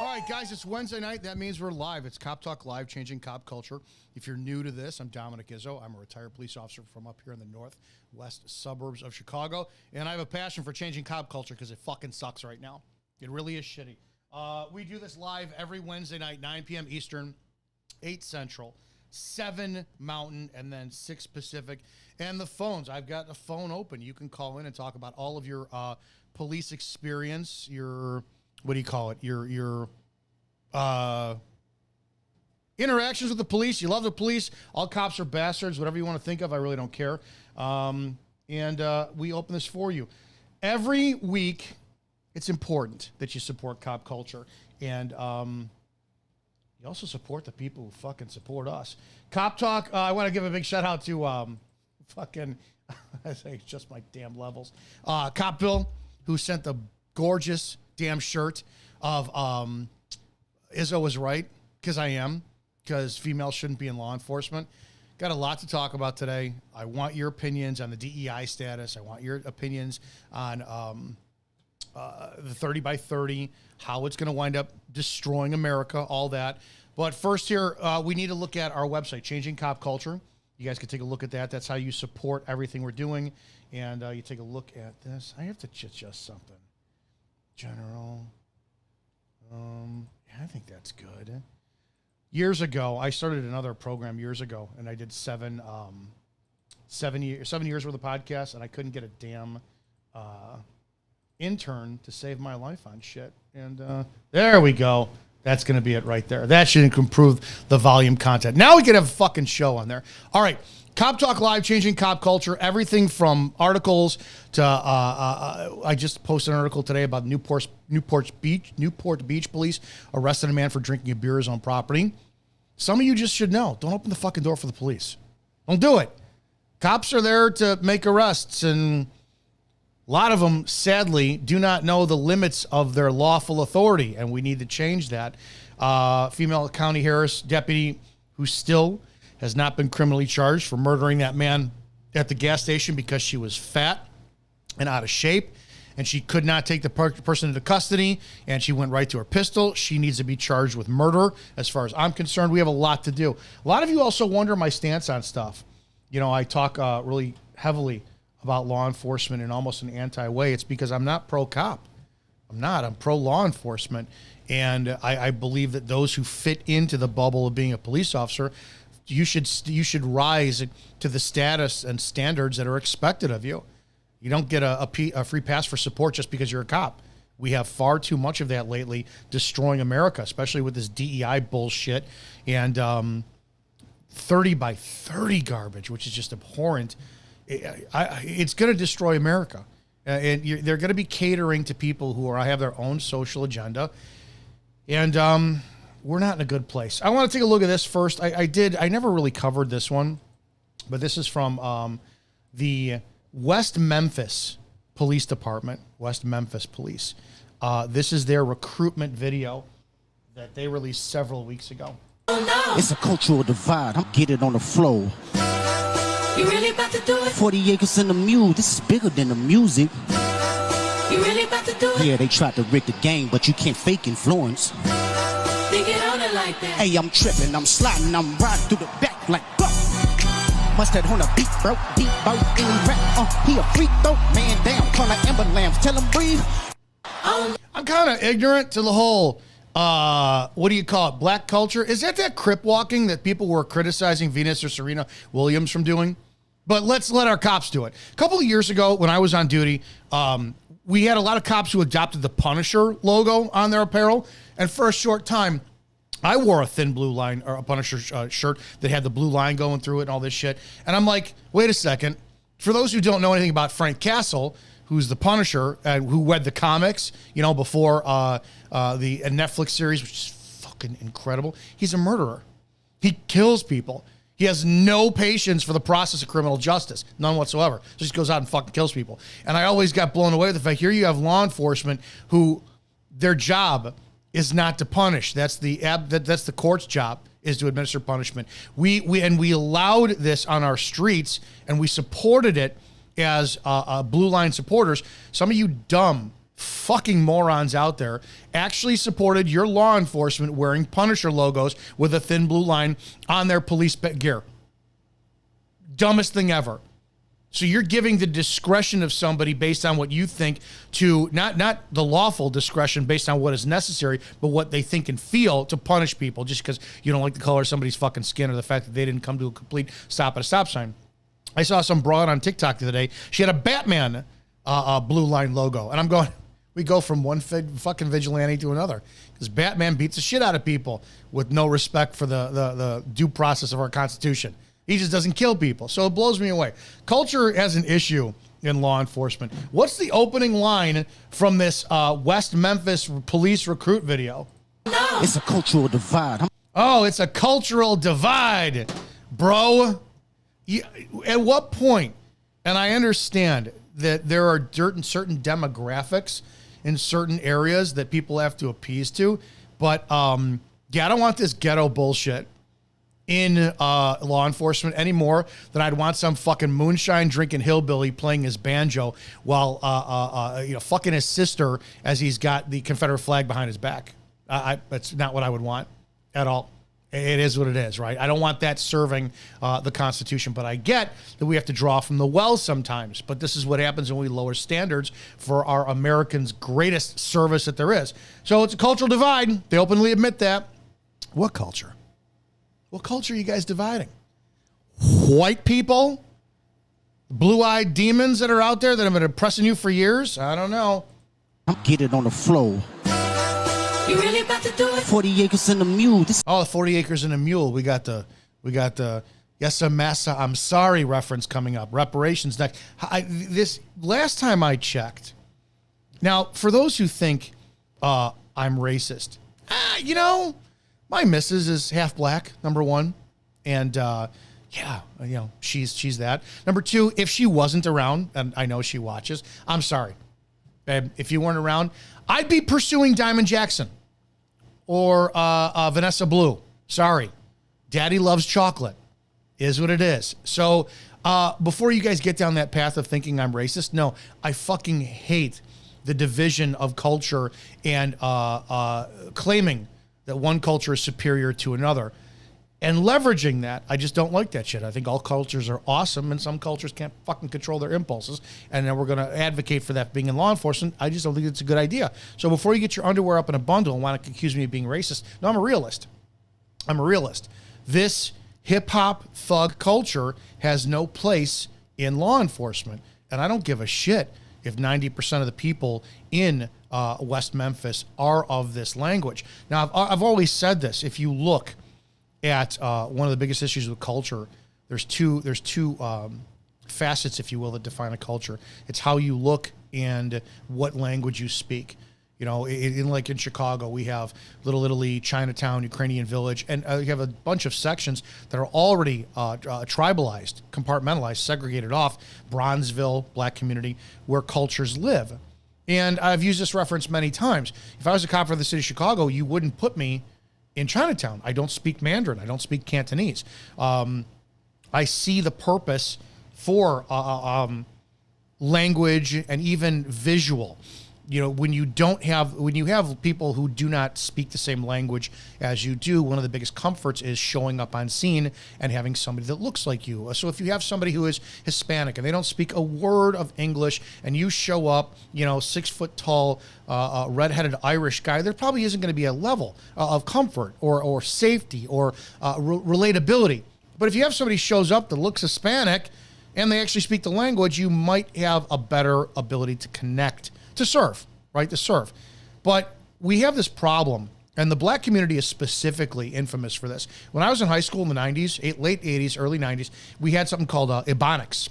All right, guys, it's Wednesday night. That means we're live. It's Cop Talk Live, changing cop culture. If you're new to this, I'm Dominic Izzo. I'm a retired police officer from up here in the northwest suburbs of Chicago, and I have a passion for changing cop culture because it fucking sucks right now. It really is shitty. We do this live every Wednesday night, 9 p.m. Eastern, 8 Central, 7 Mountain, and then 6 Pacific. And the phones, I've got a phone open. You can call in and talk about all of your police experience, your... what do you call it? Your interactions with the police. You love the police. All cops are bastards. Whatever you want to think of, I really don't care. And we open this for you. Every week, it's important that you support cop culture. And you also support the people who fucking support us. Cop Talk, I want to give a big shout out to I say it's just my damn levels. Cop Bill, who sent the gorgeous damn shirt of Izzo was right, because I am, because females shouldn't be in law enforcement. Got a lot to talk about today. I want your opinions on the DEI status. I want your opinions on the 30 by 30, how it's going to wind up destroying America, all that. But first here, we need to look at our website, Changing Cop Culture. You guys can take a look at that. That's how you support everything we're doing. And you take a look at this. I have to adjust something. General. I think that's good. Years ago, I started another program years ago, and I did 7 years worth of podcasts, and I couldn't get a damn intern to save my life on shit. And there we go. That's going to be it right there. That should improve the volume content. Now we can have a fucking show on there. All right. Cop Talk Live, changing cop culture, everything from articles to, I just posted an article today about Newport Beach police arrested a man for drinking a beer on his own property. Some of you just should know, don't open the fucking door for the police. Don't do it. Cops are there to make arrests, and a lot of them, sadly, do not know the limits of their lawful authority, and we need to change that. Female County Harris deputy who still has not been criminally charged for murdering that man at the gas station because she was fat and out of shape, and she could not take the person into custody, and she went right to her pistol. She needs to be charged with murder, as far as I'm concerned. We have a lot to do. A lot of you also wonder my stance on stuff. You know, I talk really heavily about law enforcement in almost an anti-way. It's because I'm not pro-cop. I'm pro-law enforcement, and I believe that those who fit into the bubble of being a police officer, you should rise to the status and standards that are expected of you. You don't get a free pass for support just because you're a cop. We have far too much of that lately, destroying America, especially with this DEI bullshit and 30 by 30 garbage, which is just abhorrent. It's going to destroy America. And they're going to be catering to people who have their own social agenda. And we're not in a good place. I want to take a look at this first. I never really covered this one, but this is from the West Memphis Police Department, West Memphis Police. This is their recruitment video that they released several weeks ago. It's a cultural divide. I'm get it on the floor. You really about to do it? 40 acres in the mule. This is bigger than the music. You really about to do it? Yeah, they tried to rig the game, but you can't fake influence. Think it on it like that. Hey, I'm tripping, I'm sliding, I'm riding through the back like fuck. Must that on a beat, bro, deep boat, any rap. He a freak though, man down, call like ambulance, tell him breathe. I'm kind of ignorant to the whole, what do you call it, black culture. Is that crip walking that people were criticizing Venus or Serena Williams from doing? But let's let our cops do it. A couple of years ago when I was on duty, we had a lot of cops who adopted the Punisher logo on their apparel. And for a short time, I wore a thin blue line or a Punisher shirt that had the blue line going through it and all this shit. And I'm like, wait a second. For those who don't know anything about Frank Castle, who's the Punisher, who read the comics, you know, before the Netflix series, which is fucking incredible. He's a murderer. He kills people. He has no patience for the process of criminal justice, none whatsoever. So he just goes out and fucking kills people. And I always got blown away with the fact, here you have law enforcement who their job is not to punish. That's the court's job, is to administer punishment. We allowed this on our streets, and we supported it as blue line supporters. Some of you dumb fucking morons out there actually supported your law enforcement wearing Punisher logos with a thin blue line on their police gear. Dumbest thing ever. So you're giving the discretion of somebody based on what you think to not the lawful discretion based on what is necessary, but what they think and feel to punish people just because you don't like the color of somebody's fucking skin or the fact that they didn't come to a complete stop at a stop sign. I saw some broad on TikTok the other day. She had a Batman blue line logo. And I'm going, we go from one fucking vigilante to another because Batman beats the shit out of people with no respect for the due process of our Constitution. He just doesn't kill people. So it blows me away. Culture has an issue in law enforcement. What's the opening line from this West Memphis police recruit video? It's a cultural divide. Oh, it's a cultural divide, bro. At what point, and I understand that there are certain demographics in certain areas that people have to appease to, but yeah, I don't want this ghetto bullshit in law enforcement any more than I'd want some fucking moonshine drinking hillbilly playing his banjo while fucking his sister as he's got the Confederate flag behind his back. That's not what I would want at all. It is what it is, right? I don't want that serving the Constitution, but I get that we have to draw from the well sometimes. But this is what happens when we lower standards for our Americans' greatest service that there is. So it's a cultural divide. They openly admit that. What culture? What culture are you guys dividing? White people? Blue-eyed demons that are out there that have been oppressing you for years? I don't know. Get it on the floor. You really about to do it? 40 acres and a mule. Oh, 40 acres and a mule. We got the yes, massa, I'm sorry reference coming up. Reparations next. This last time I checked. Now, for those who think I'm racist, my missus is half black, number one. And she's that. Number two, if she wasn't around, and I know she watches, I'm sorry. Babe, if you weren't around, I'd be pursuing Diamond Jackson or Vanessa Blue. Sorry. Daddy loves chocolate. Is what it is. So before you guys get down that path of thinking I'm racist, no, I fucking hate the division of culture and claiming that one culture is superior to another and leveraging that. I just don't like that shit. I think all cultures are awesome and some cultures can't fucking control their impulses. And then we're going to advocate for that being in law enforcement. I just don't think it's a good idea. So before you get your underwear up in a bundle and want to accuse me of being racist, no, I'm a realist. This hip hop thug culture has no place in law enforcement. And I don't give a shit if 90% of the people in West Memphis are of this language. Now, I've always said this. If you look at one of the biggest issues with culture, there's two facets, if you will, that define a culture. It's how you look and what language you speak. You know, in Chicago, we have Little Italy, Chinatown, Ukrainian Village, and you have a bunch of sections that are already tribalized, compartmentalized, segregated off. Bronzeville, black community, where cultures live. And I've used this reference many times. If I was a cop for the city of Chicago, you wouldn't put me in Chinatown. I don't speak Mandarin. I don't speak Cantonese. I see the purpose for language and even visual. You know, when you have people who do not speak the same language as you do, one of the biggest comforts is showing up on scene and having somebody that looks like you. So if you have somebody who is Hispanic and they don't speak a word of English and you show up, 6 foot tall, redheaded Irish guy, there probably isn't going to be a level of comfort or safety or relatability. But if you have somebody shows up that looks Hispanic and they actually speak the language, you might have a better ability to connect. To serve. But we have this problem, and the black community is specifically infamous for this. When I was in high school in the 90s, late 80s, early 90s, we had something called Ebonics.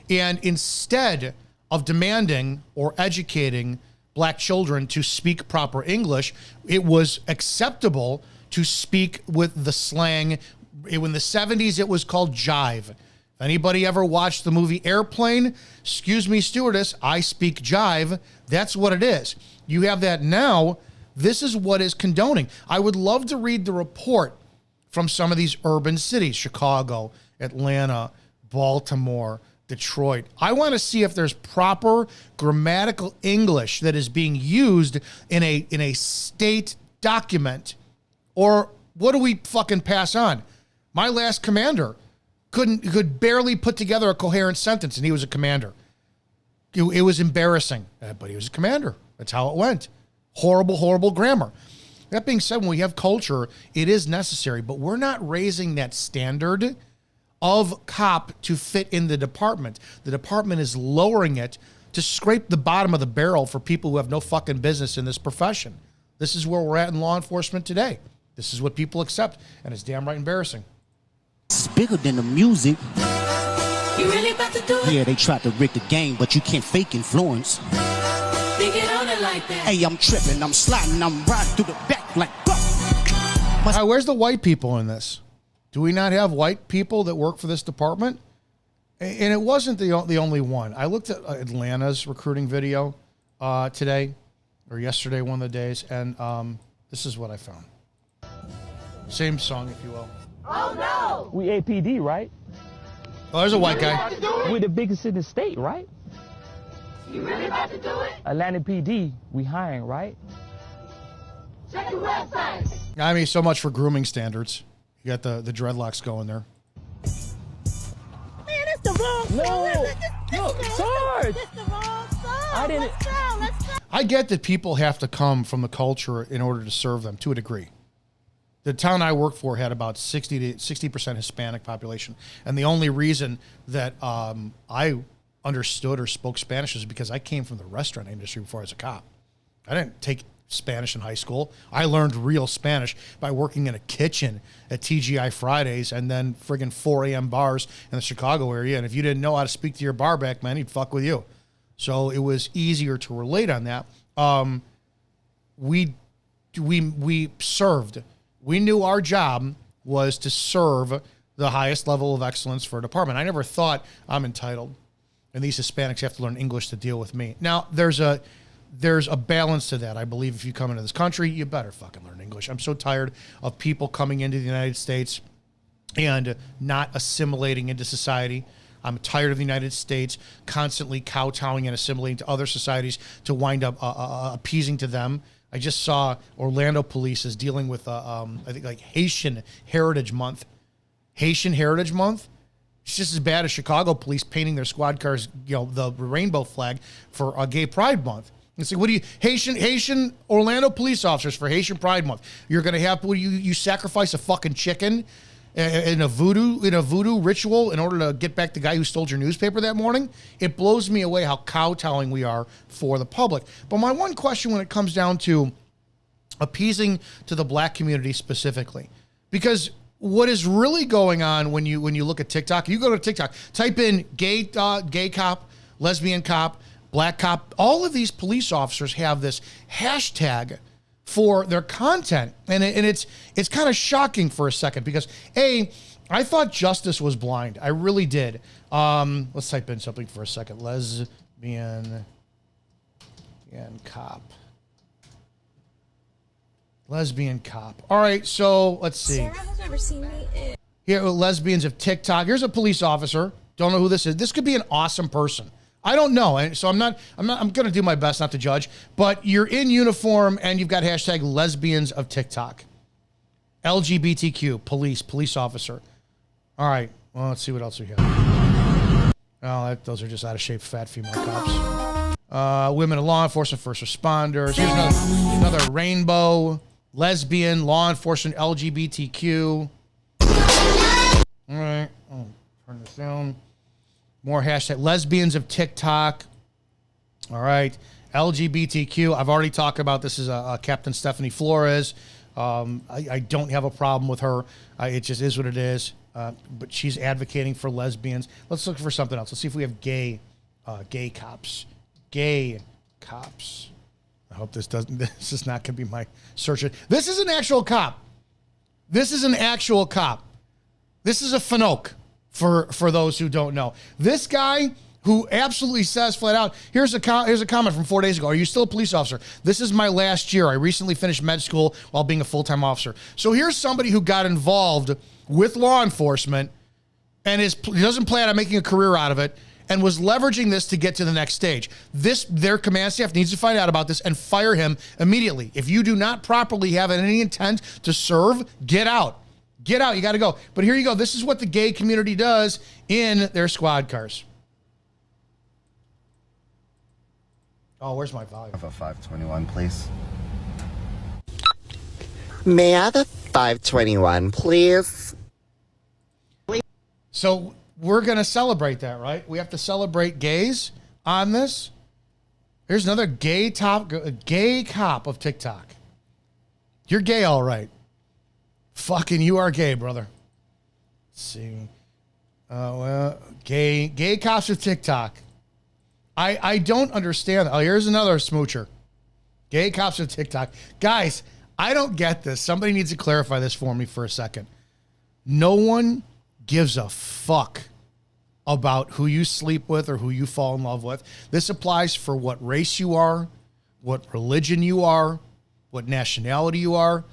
And instead of demanding or educating black children to speak proper English, it was acceptable to speak with the slang. In the 70s, it was called jive. Anybody ever watched the movie Airplane? Excuse me, stewardess, I speak jive. That's what it is. You have that now. This is what is condoning. I would love to read the report from some of these urban cities, Chicago, Atlanta, Baltimore, Detroit. I want to see if there's proper grammatical English that is being used in a state document, or what do we fucking pass on? My last commander could barely put together a coherent sentence, and he was a commander. It was embarrassing, but he was a commander. That's how it went. Horrible, horrible grammar. That being said, when we have culture, it is necessary, but we're not raising that standard of cop to fit in the department. The department is lowering it to scrape the bottom of the barrel for people who have no fucking business in this profession. This is where we're at in law enforcement today. This is what people accept, and it's damn right embarrassing. It's bigger than the music. You really about to do it? Yeah, they tried to rig the game, but you can't fake influence. They get on it like that. Hey, I'm tripping, I'm sliding, I'm riding through the back like Where's the white people in this? Do we not have white people that work for this department? And it wasn't the only one. I looked at Atlanta's recruiting video today, or yesterday, one of the days, and this is what I found. Same song, if you will. Oh no! We APD, right? Oh, there's a white guy. We're the biggest in the state, right? You really about to do it? Atlanta PD, we hiring, right? Check the website. I mean, so much for grooming standards. You got the dreadlocks going there. Man, that's the wrong song. No, Sarge. That's the wrong song. I didn't. Let's go. I get that people have to come from the culture in order to serve them to a degree. The town I worked for had about 60% Hispanic population. And the only reason that I understood or spoke Spanish is because I came from the restaurant industry before I was a cop. I didn't take Spanish in high school. I learned real Spanish by working in a kitchen at TGI Fridays and then friggin' 4 a.m. bars in the Chicago area. And if you didn't know how to speak to your barback, man, he'd fuck with you. So it was easier to relate on that. We served. We knew our job was to serve the highest level of excellence for a department. I never thought I'm entitled, and these Hispanics have to learn English to deal with me. Now, there's a balance to that. I believe if you come into this country, you better fucking learn English. I'm so tired of people coming into the United States and not assimilating into society. I'm tired of the United States constantly kowtowing and assimilating to other societies to wind up appeasing to them. I just saw Orlando police is dealing with, I think, like Haitian Heritage Month. Haitian Heritage Month? It's just as bad as Chicago police painting their squad cars, the rainbow flag for a Gay Pride Month. And say, what do you, Haitian Orlando police officers for Haitian Pride Month? You're going to have, you sacrifice a fucking chicken in a voodoo ritual in order to get back the guy who stole your newspaper that morning? It blows me away how kowtowing we are for the public. But my one question when it comes down to appeasing to the black community specifically, because what is really going on when you look at TikTok, you go to TikTok, type in gay cop, lesbian cop, black cop, all of these police officers have this hashtag for their content. And it's kind of shocking for a second because I thought justice was blind. I really did. Let's type in something for a second. Lesbian cop. Lesbian cop. All right, so let's see. Sarah has never seen me. Here, lesbians of TikTok. Here's a police officer. Don't know who this is. This could be an awesome person. I don't know. And so I'm going to do my best not to judge, but you're in uniform and you've got hashtag lesbians of TikTok. LGBTQ, police officer. All right. Well, let's see what else we have. Oh, those are just out of shape fat female cops. Women in law enforcement, first responders. Here's another rainbow, lesbian, law enforcement, LGBTQ. All right. Oh, turn this down. More hashtag lesbians of TikTok. All right. LGBTQ. I've already talked about this is Captain Stephanie Flores. I don't have a problem with her. It just is what it is. But she's advocating for lesbians. Let's look for something else. Let's see if we have gay cops. Gay cops. I hope this is not going to be my search. This is an actual cop. This is an actual cop. This is a Fanoke. For those who don't know, this guy who absolutely says flat out, here's a comment from 4 days ago. Are you still a police officer? This is my last year. I recently finished med school while being a full-time officer. So here's somebody who got involved with law enforcement and he doesn't plan on making a career out of it. and was leveraging this to get to the next stage. Their command staff needs to find out about this and fire him immediately. If you do not properly have any intent to serve, get out. Get out. You got to go. But here you go. This is what the gay community does in their squad cars. Oh, where's my volume? Of a 521, please. May I have a 521, please? So we're going to celebrate that, right? We have to celebrate gays on this. Here's another gay cop of TikTok. You're gay, all right. Fucking you are gay, brother. Let's see. Well, gay cops of TikTok. I don't understand. Oh, here's another smoocher. Gay cops of TikTok. Guys, I don't get this. Somebody needs to clarify this for me for a second. No one gives a fuck about who you sleep with or who you fall in love with. This applies for what race you are, what religion you are, what nationality you are.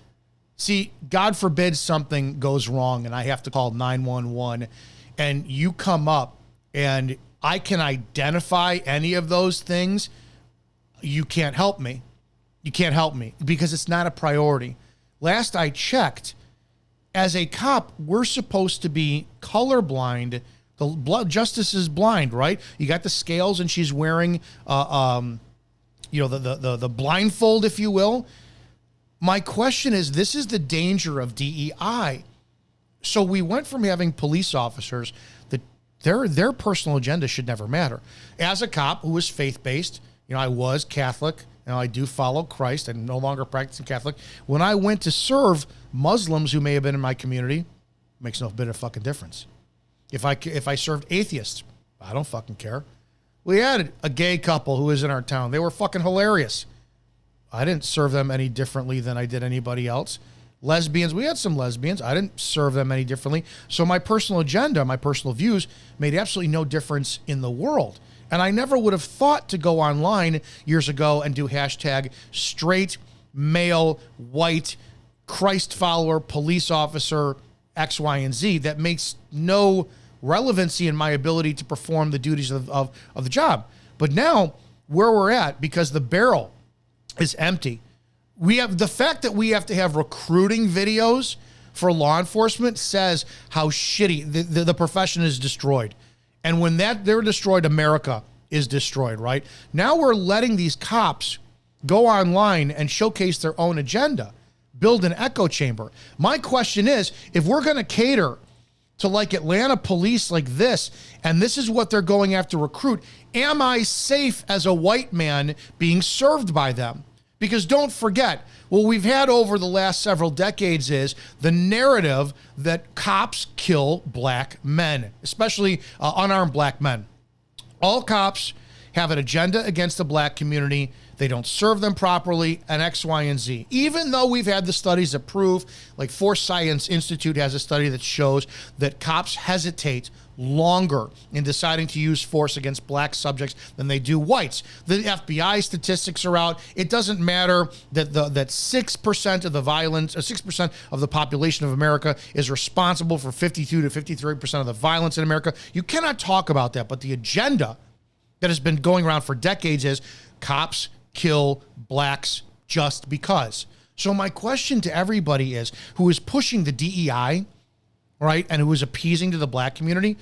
See, God forbid something goes wrong and I have to call 911 and you come up and I can identify any of those things. You can't help me. You can't help me because it's not a priority. Last I checked, as a cop, we're supposed to be colorblind. The blood justice is blind, right? You got the scales, and she's wearing, the blindfold, if you will. My question is, this is the danger of DEI. So we went from having police officers that their personal agenda should never matter. As a cop who was faith-based, I was Catholic. I do follow Christ. I'm no longer practicing Catholic. When I went to serve Muslims who may have been in my community, makes no bit of fucking difference. If I served atheists, I don't fucking care. We had a gay couple who was in our town. They were fucking hilarious. I didn't serve them any differently than I did anybody else. Lesbians, we had some lesbians. I didn't serve them any differently. So my personal agenda, my personal views made absolutely no difference in the world. And I never would have thought to go online years ago and do hashtag straight, male, white, Christ follower, police officer, X, Y, and Z. That makes no relevancy in my ability to perform the duties of the job. But now, where we're at, because the barrel is empty, we have the fact that we have to have recruiting videos for law enforcement says how shitty the profession is destroyed. And when they're destroyed, America is destroyed, right? Now we're letting these cops go online and showcase their own agenda, build an echo chamber. My question is, if we're going to cater to like Atlanta police like this, and this is what they're going after recruit, am I safe as a white man being served by them? Because don't forget, what we've had over the last several decades is the narrative that cops kill black men, especially unarmed black men. All cops have an agenda against the black community. They don't serve them properly, and X, Y, and Z. Even though we've had the studies that prove, like Force Science Institute has a study that shows that cops hesitate longer in deciding to use force against black subjects than they do whites. The FBI statistics are out. It doesn't matter that 6% of the violence, or 6% of the population of America is responsible for 52 to 53% of the violence in America. You cannot talk about that, but the agenda that has been going around for decades is cops kill blacks just because. So my question to everybody is, who is pushing the DEI, right, and who is appeasing to the black community,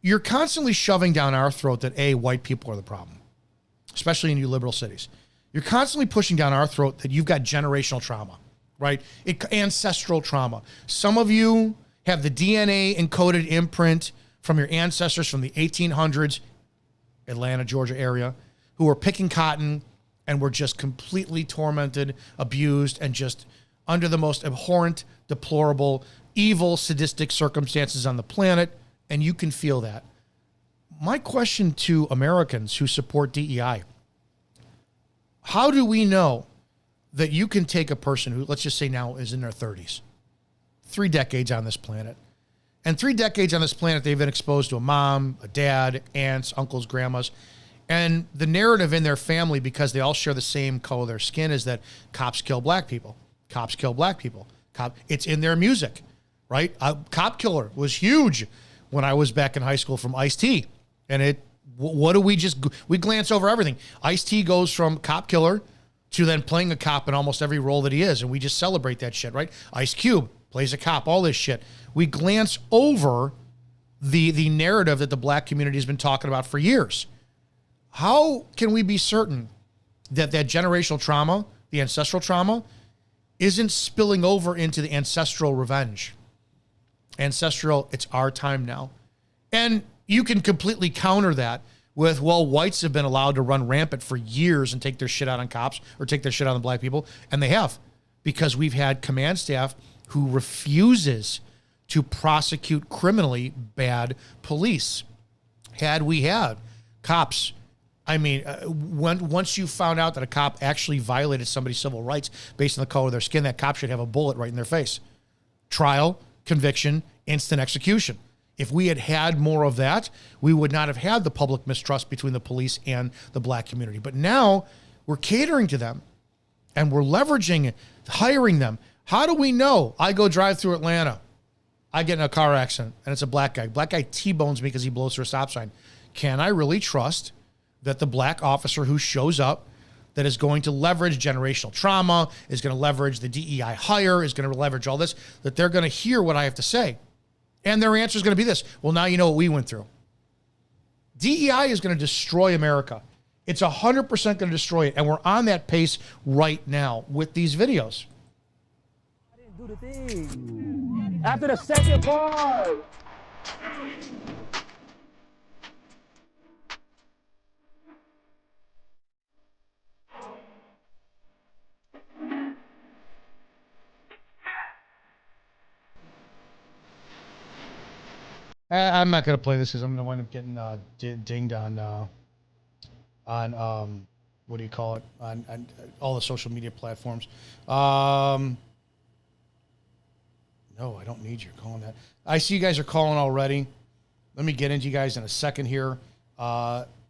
you're constantly shoving down our throat that, A, white people are the problem, especially in you liberal cities. You're constantly pushing down our throat that you've got generational trauma, right? Ancestral trauma. Some of you have the DNA encoded imprint from your ancestors from the 1800s, Atlanta, Georgia area, who were picking cotton and were just completely tormented, abused, and just under the most abhorrent, deplorable, evil, sadistic circumstances on the planet, and you can feel that. My question to Americans who support DEI, how do we know that you can take a person who, let's just say now is in their 30s, 3 decades on this planet, and 3 decades on this planet they've been exposed to a mom, a dad, aunts, uncles, grandmas, and the narrative in their family, because they all share the same color of their skin, is that cops kill black people. Cops kill black people. It's in their music, right? Cop Killer was huge when I was back in high school from Ice-T, And what do we glance over everything. Ice-T goes from cop killer to then playing a cop in almost every role that he is. And we just celebrate that shit, right? Ice Cube plays a cop, all this shit. We glance over the narrative that the black community has been talking about for years. How can we be certain that generational trauma, the ancestral trauma, isn't spilling over into the ancestral revenge? Ancestral, it's our time now. And you can completely counter that with, well, whites have been allowed to run rampant for years and take their shit out on cops or take their shit out on black people. And they have, because we've had command staff who refuses to prosecute criminally bad police. Had we had cops, I mean, once you found out that a cop actually violated somebody's civil rights based on the color of their skin, that cop should have a bullet right in their face. Trial, conviction, instant execution. If we had more of that, we would not have had the public mistrust between the police and the black community. But now we're catering to them and we're leveraging, hiring them. How do we know? I go drive through Atlanta. I get in a car accident and it's a black guy. Black guy T-bones me because he blows through a stop sign. Can I really trust that the black officer who shows up, that is going to leverage generational trauma, is going to leverage the DEI hire, is going to leverage all this, that they're going to hear what I have to say? And their answer is going to be this. Well, now you know what we went through. DEI is going to destroy America. It's 100% going to destroy it. And we're on that pace right now with these videos. I didn't do the thing. After the second part. I'm not going to play this because I'm going to wind up getting dinged on what do you call it, on all the social media platforms. No, I don't need you calling that. I see you guys are calling already. Let me get into you guys in a second here.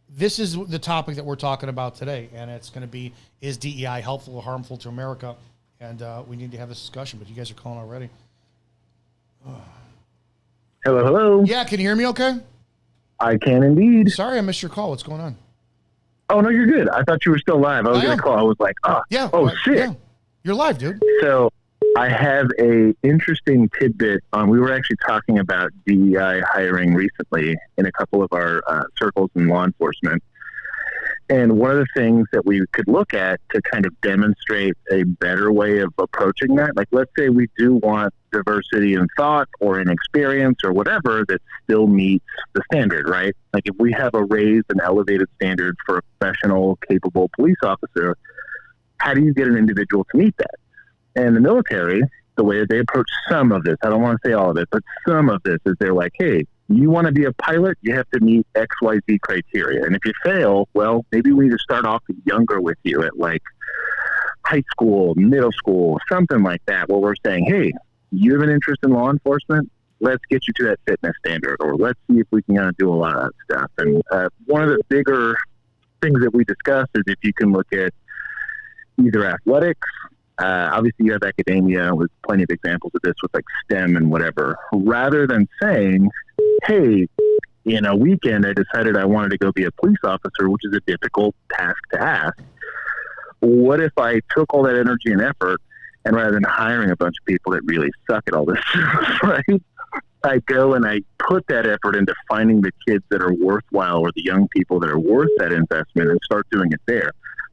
This is the topic that we're talking about today, and it's going to be, is DEI helpful or harmful to America? And we need to have this discussion, but you guys are calling already. Hello, hello. Yeah, can you hear me okay? I can indeed. Sorry, I missed your call. What's going on? Oh, no, you're good. I thought you were still live. I was going to call. I was like, shit. Yeah. You're live, dude. So I have a interesting tidbit. We were actually talking about DEI hiring recently in a couple of our circles in law enforcement. And one of the things that we could look at to kind of demonstrate a better way of approaching that, like let's say we do want diversity in thought or in experience or whatever that still meets the standard, right? Like if we have a raised and elevated standard for a professional, capable police officer, how do you get an individual to meet that? And the military, the way that they approach some of this, I don't want to say all of it, but some of this is they're like, hey, you want to be a pilot, you have to meet XYZ criteria. And if you fail, well, maybe we need to start off younger with you at like high school, middle school, something like that, where we're saying, hey, you have an interest in law enforcement, let's get you to that fitness standard, or let's see if we can do a lot of that stuff. And one of the bigger things that we discussed is if you can look at either athletics, obviously you have academia with plenty of examples of this with like STEM and whatever, rather than saying, hey, in a weekend I decided I wanted to go be a police officer, which is a difficult task to ask. What if I took all that energy and effort, and rather than hiring a bunch of people that really suck at all this stuff, right, I go and I put that effort into finding the kids that are worthwhile or the young people that are worth that investment and start doing it there.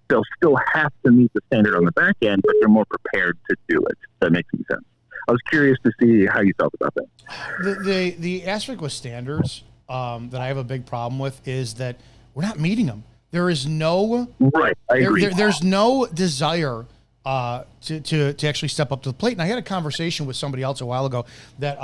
They'll still have to meet the standard on the back end, but they're more prepared to do it. If that makes any sense. I was curious to see how you felt about that. The aspect with standards that I have a big problem with is that we're not meeting them. There is no right. I agree. There's no desire to actually step up to the plate. And I had a conversation with somebody else a while ago that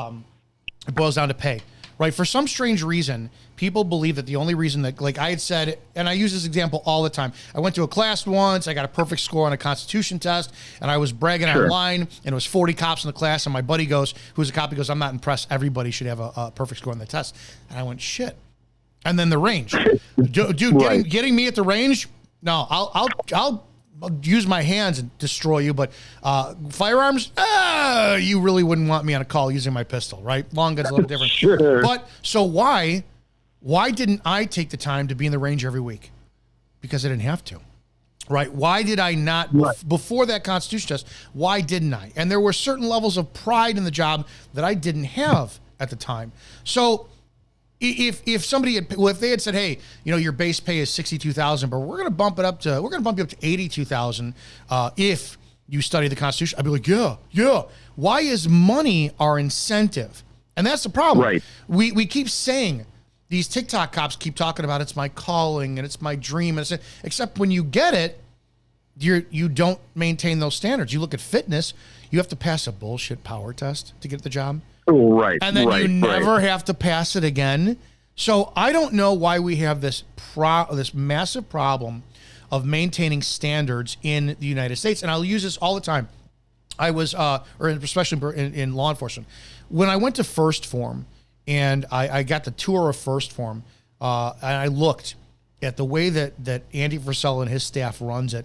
it boils down to pay. Right. For some strange reason, people believe that the only reason that, like I had said, and I use this example all the time. I went to a class once, I got a perfect score on a constitution test, and I was bragging online, and it was 40 cops in the class, and my buddy goes, who's a cop, he goes, I'm not impressed. Everybody should have a perfect score on the test. And I went, shit. And then the range. Dude, Right. getting me at the range, no, I'll use my hands and destroy you, but firearms, you really wouldn't want me on a call using my pistol, right? Long gun's a little different. Sure. But so why Why didn't I take the time to be in the range every week? Because I didn't have to. Right? Why did I not, before that Constitution test, why didn't I? And there were certain levels of pride in the job that I didn't have at the time. So if somebody had, well, if they had said, hey, you know, your base pay is $62,000, but we're going to bump you up to $82,000 if you study the Constitution, I'd be like, yeah. Why is money our incentive? And that's the problem. Right. We keep saying, these TikTok cops keep talking about it's my calling and it's my dream, and except when you get it, you don't maintain those standards. You look at fitness, you have to pass a bullshit power test to get the job. Oh, right. And then you never have to pass it again. So I don't know why we have this massive problem of maintaining standards in the United States. And I'll use this all the time. I was, or especially in law enforcement, when I went to First Form, and I got the tour of First Form, and I looked at the way that Andy Frisella and his staff runs it.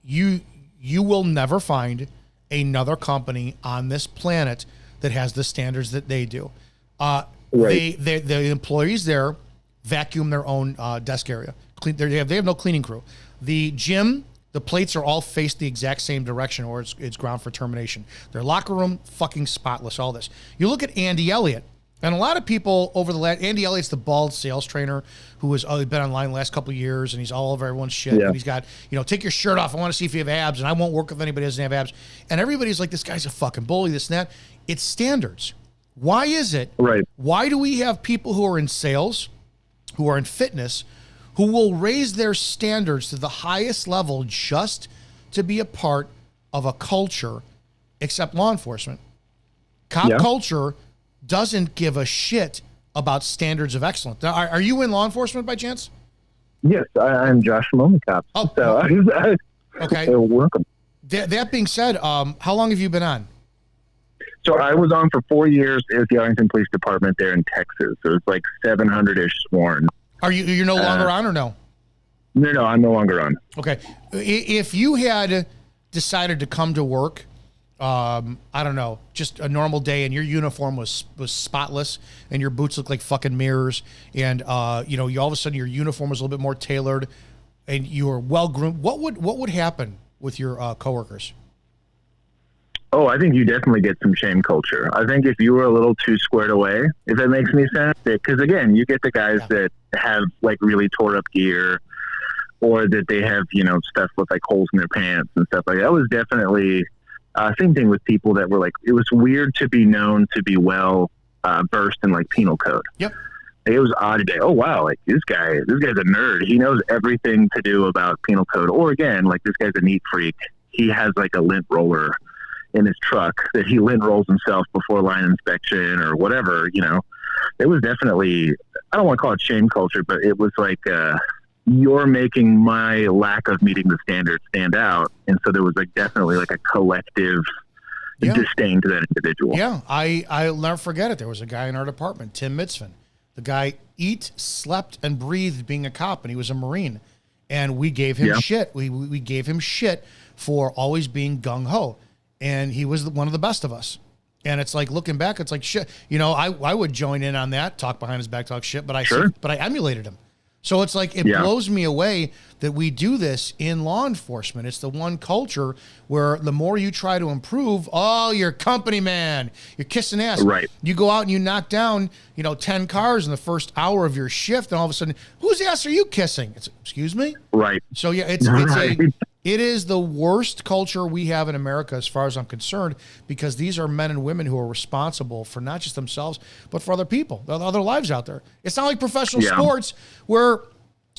You will never find another company on this planet that has the standards that they do. Right. The employees there vacuum their own desk area. They have no cleaning crew. The gym, the plates are all faced the exact same direction, or it's ground for termination. Their locker room, fucking spotless. All this. You look at Andy Elliott. And a lot of people over the last, Andy Elliott's the bald sales trainer who has been online the last couple of years, and he's all over everyone's shit. Yeah. And he's got, take your shirt off. I want to see if you have abs, and I won't work if anybody doesn't have abs. And everybody's like, this guy's a fucking bully, this and that. It's standards. Why is it? Right. Why do we have people who are in sales, who are in fitness, who will raise their standards to the highest level just to be a part of a culture, except law enforcement? Cop culture doesn't give a shit about standards of excellence. Now, are you in law enforcement by chance? Yes, I'm Josh from Only Cops. Oh, so okay. Welcome. That being said, how long have you been on? So I was on for 4 years at the Arlington Police Department there in Texas. So it's like 700-ish sworn. You're no longer on or no? No, I'm no longer on. Okay. If you had decided to come to work, I don't know, just a normal day, and your uniform was spotless, and your boots looked like fucking mirrors, and you all of a sudden your uniform was a little bit more tailored, and you were well groomed, what would happen with your coworkers? Oh, I think you definitely get some shame culture. I think if you were a little too squared away, if that makes any sense, because again, you get the guys that have like really tore up gear, or that they have stuff with like holes in their pants and stuff like that. That was definitely. Same thing with people that were like, it was weird to be known to be well versed in like penal code. Yep. It was odd today. Oh wow, like this guy's a nerd. He knows everything to do about penal code. Or again, like this guy's a neat freak. He has like a lint roller in his truck that he lint rolls himself before line inspection or whatever. It was definitely, I don't want to call it shame culture, but it was like you're making my lack of meeting the standards stand out. And so there was like definitely like a collective disdain to that individual. Yeah. I'll never forget it. There was a guy in our department, Tim Mitzvin. The guy slept and breathed being a cop, and he was a Marine. And we gave him shit. We gave him shit for always being gung-ho. And he was one of the best of us. And it's like, looking back, it's like shit. I would join in on that, talk behind his back, talk shit, but I emulated him. So it's like, it blows me away that we do this in law enforcement. It's the one culture where the more you try to improve, you're company man, you're kissing ass. Right. You go out and you knock down, 10 cars in the first hour of your shift, and all of a sudden, whose ass are you kissing? It's, excuse me? Right. So it is the worst culture we have in America as far as I'm concerned, because these are men and women who are responsible for not just themselves, but for other people, other lives out there. It's not like professional sports where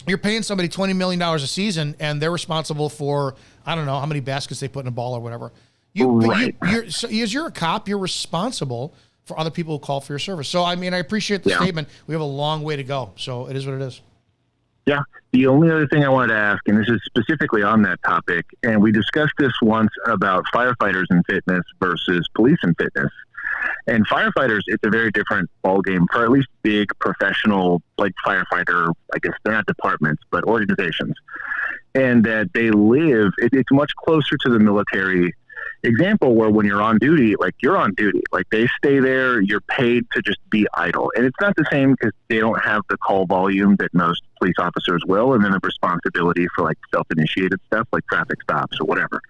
you're paying somebody $20 million a season and they're responsible for, I don't know how many baskets they put in a ball or whatever. As you're a cop, you're responsible for other people who call for your service. So, I appreciate the statement. We have a long way to go. So it is what it is. Yeah. The only other thing I wanted to ask, and this is specifically on that topic, and we discussed this once about firefighters in fitness versus police in fitness. And firefighters, it's a very different ballgame for at least big professional, like firefighter, I guess they're not departments, but organizations. And that they live, it's much closer to the military example where when you're on duty, like you're on duty, like they stay there, you're paid to just be idle. And it's not the same because they don't have the call volume that most police officers will, and then the responsibility for like self-initiated stuff like traffic stops or whatever.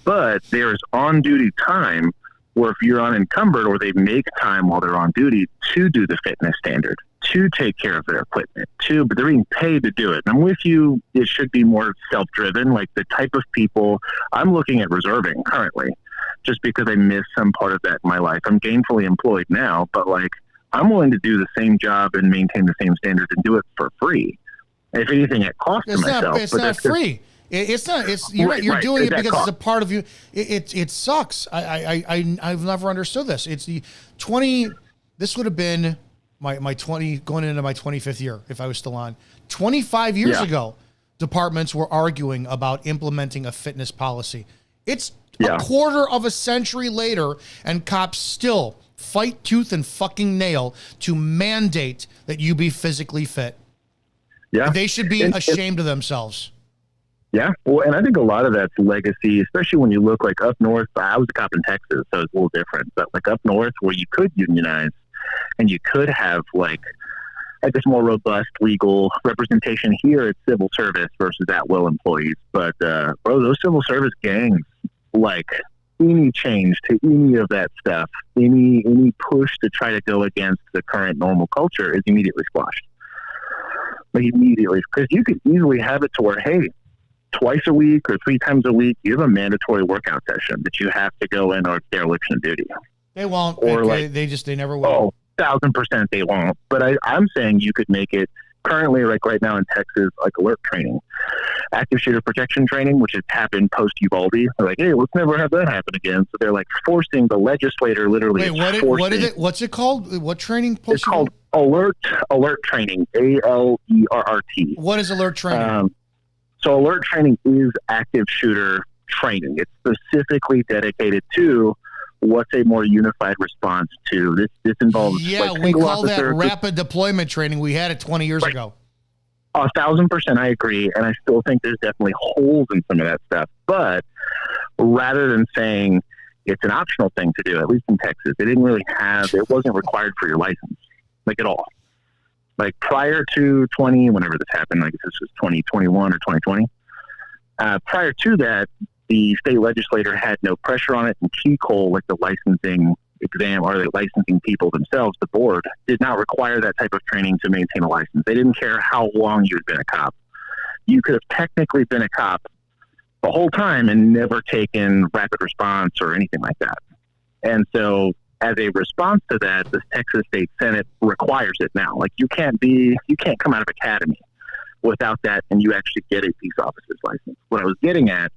But there's on duty time where if you're unencumbered or they make time while they're on duty to do the fitness standard, to take care of their equipment, but they're being paid to do it. And I'm with you, it should be more self-driven, like the type of people I'm looking at reserving currently, just because I missed some part of that in my life. I'm gainfully employed now, but like I'm willing to do the same job and maintain the same standards and do it for free. If anything, at cost to myself. It's not free. It's not. It's you're doing it because it's a part of you. It sucks. I've never understood this. It's the 20. This would have been my 20 going into my 25th year if I was still on. 25 years ago, departments were arguing about implementing a fitness policy. It's a quarter of a century later, and cops still fight tooth and fucking nail to mandate that you be physically fit. Yeah, they should be ashamed of themselves. Yeah, well, and I think a lot of that's legacy, especially when you look like up north. I was a cop in Texas, so it's a little different. But like up north, where you could unionize and you could have like this more robust legal representation. Here it's civil service versus at-will employees. But bro, those civil service gangs, like any change to any of that stuff, any push to try to go against the current normal culture is immediately squashed. Like immediately, because you could easily have it to where, hey, twice a week or 3 times a week, you have a mandatory workout session that you have to go in or it's dereliction of duty. They won't. Or they never will. 1,000% they won't. But I'm saying you could make it currently, like right now in Texas, like alert training, active shooter protection training, which has happened post Uvalde. They're like, hey, let's never have that happen again. So they're like forcing the legislator literally. Wait, what is it? What's it called? What training? It's called alert training. ALERRT. What is alert training? So alert training is active shooter training. It's specifically dedicated to what's a more unified response to this. This involves we call that rapid deployment training. We had it 20 years ago. 1,000% I agree, and I still think there's definitely holes in some of that stuff. But rather than saying it's an optional thing to do, at least in Texas, it wasn't required for your license, like at all. Like prior to whenever this happened, like this was 2021 or 2020. Prior to that, the state legislator had no pressure on it, and TCOL, like the licensing exam or the licensing people themselves, the board, did not require that type of training to maintain a license. They didn't care how long you had been a cop. You could have technically been a cop the whole time and never taken rapid response or anything like that. And so as a response to that, the Texas State Senate requires it now. Like you can't come out of academy without that, and you actually get a peace officer's license. What I was getting at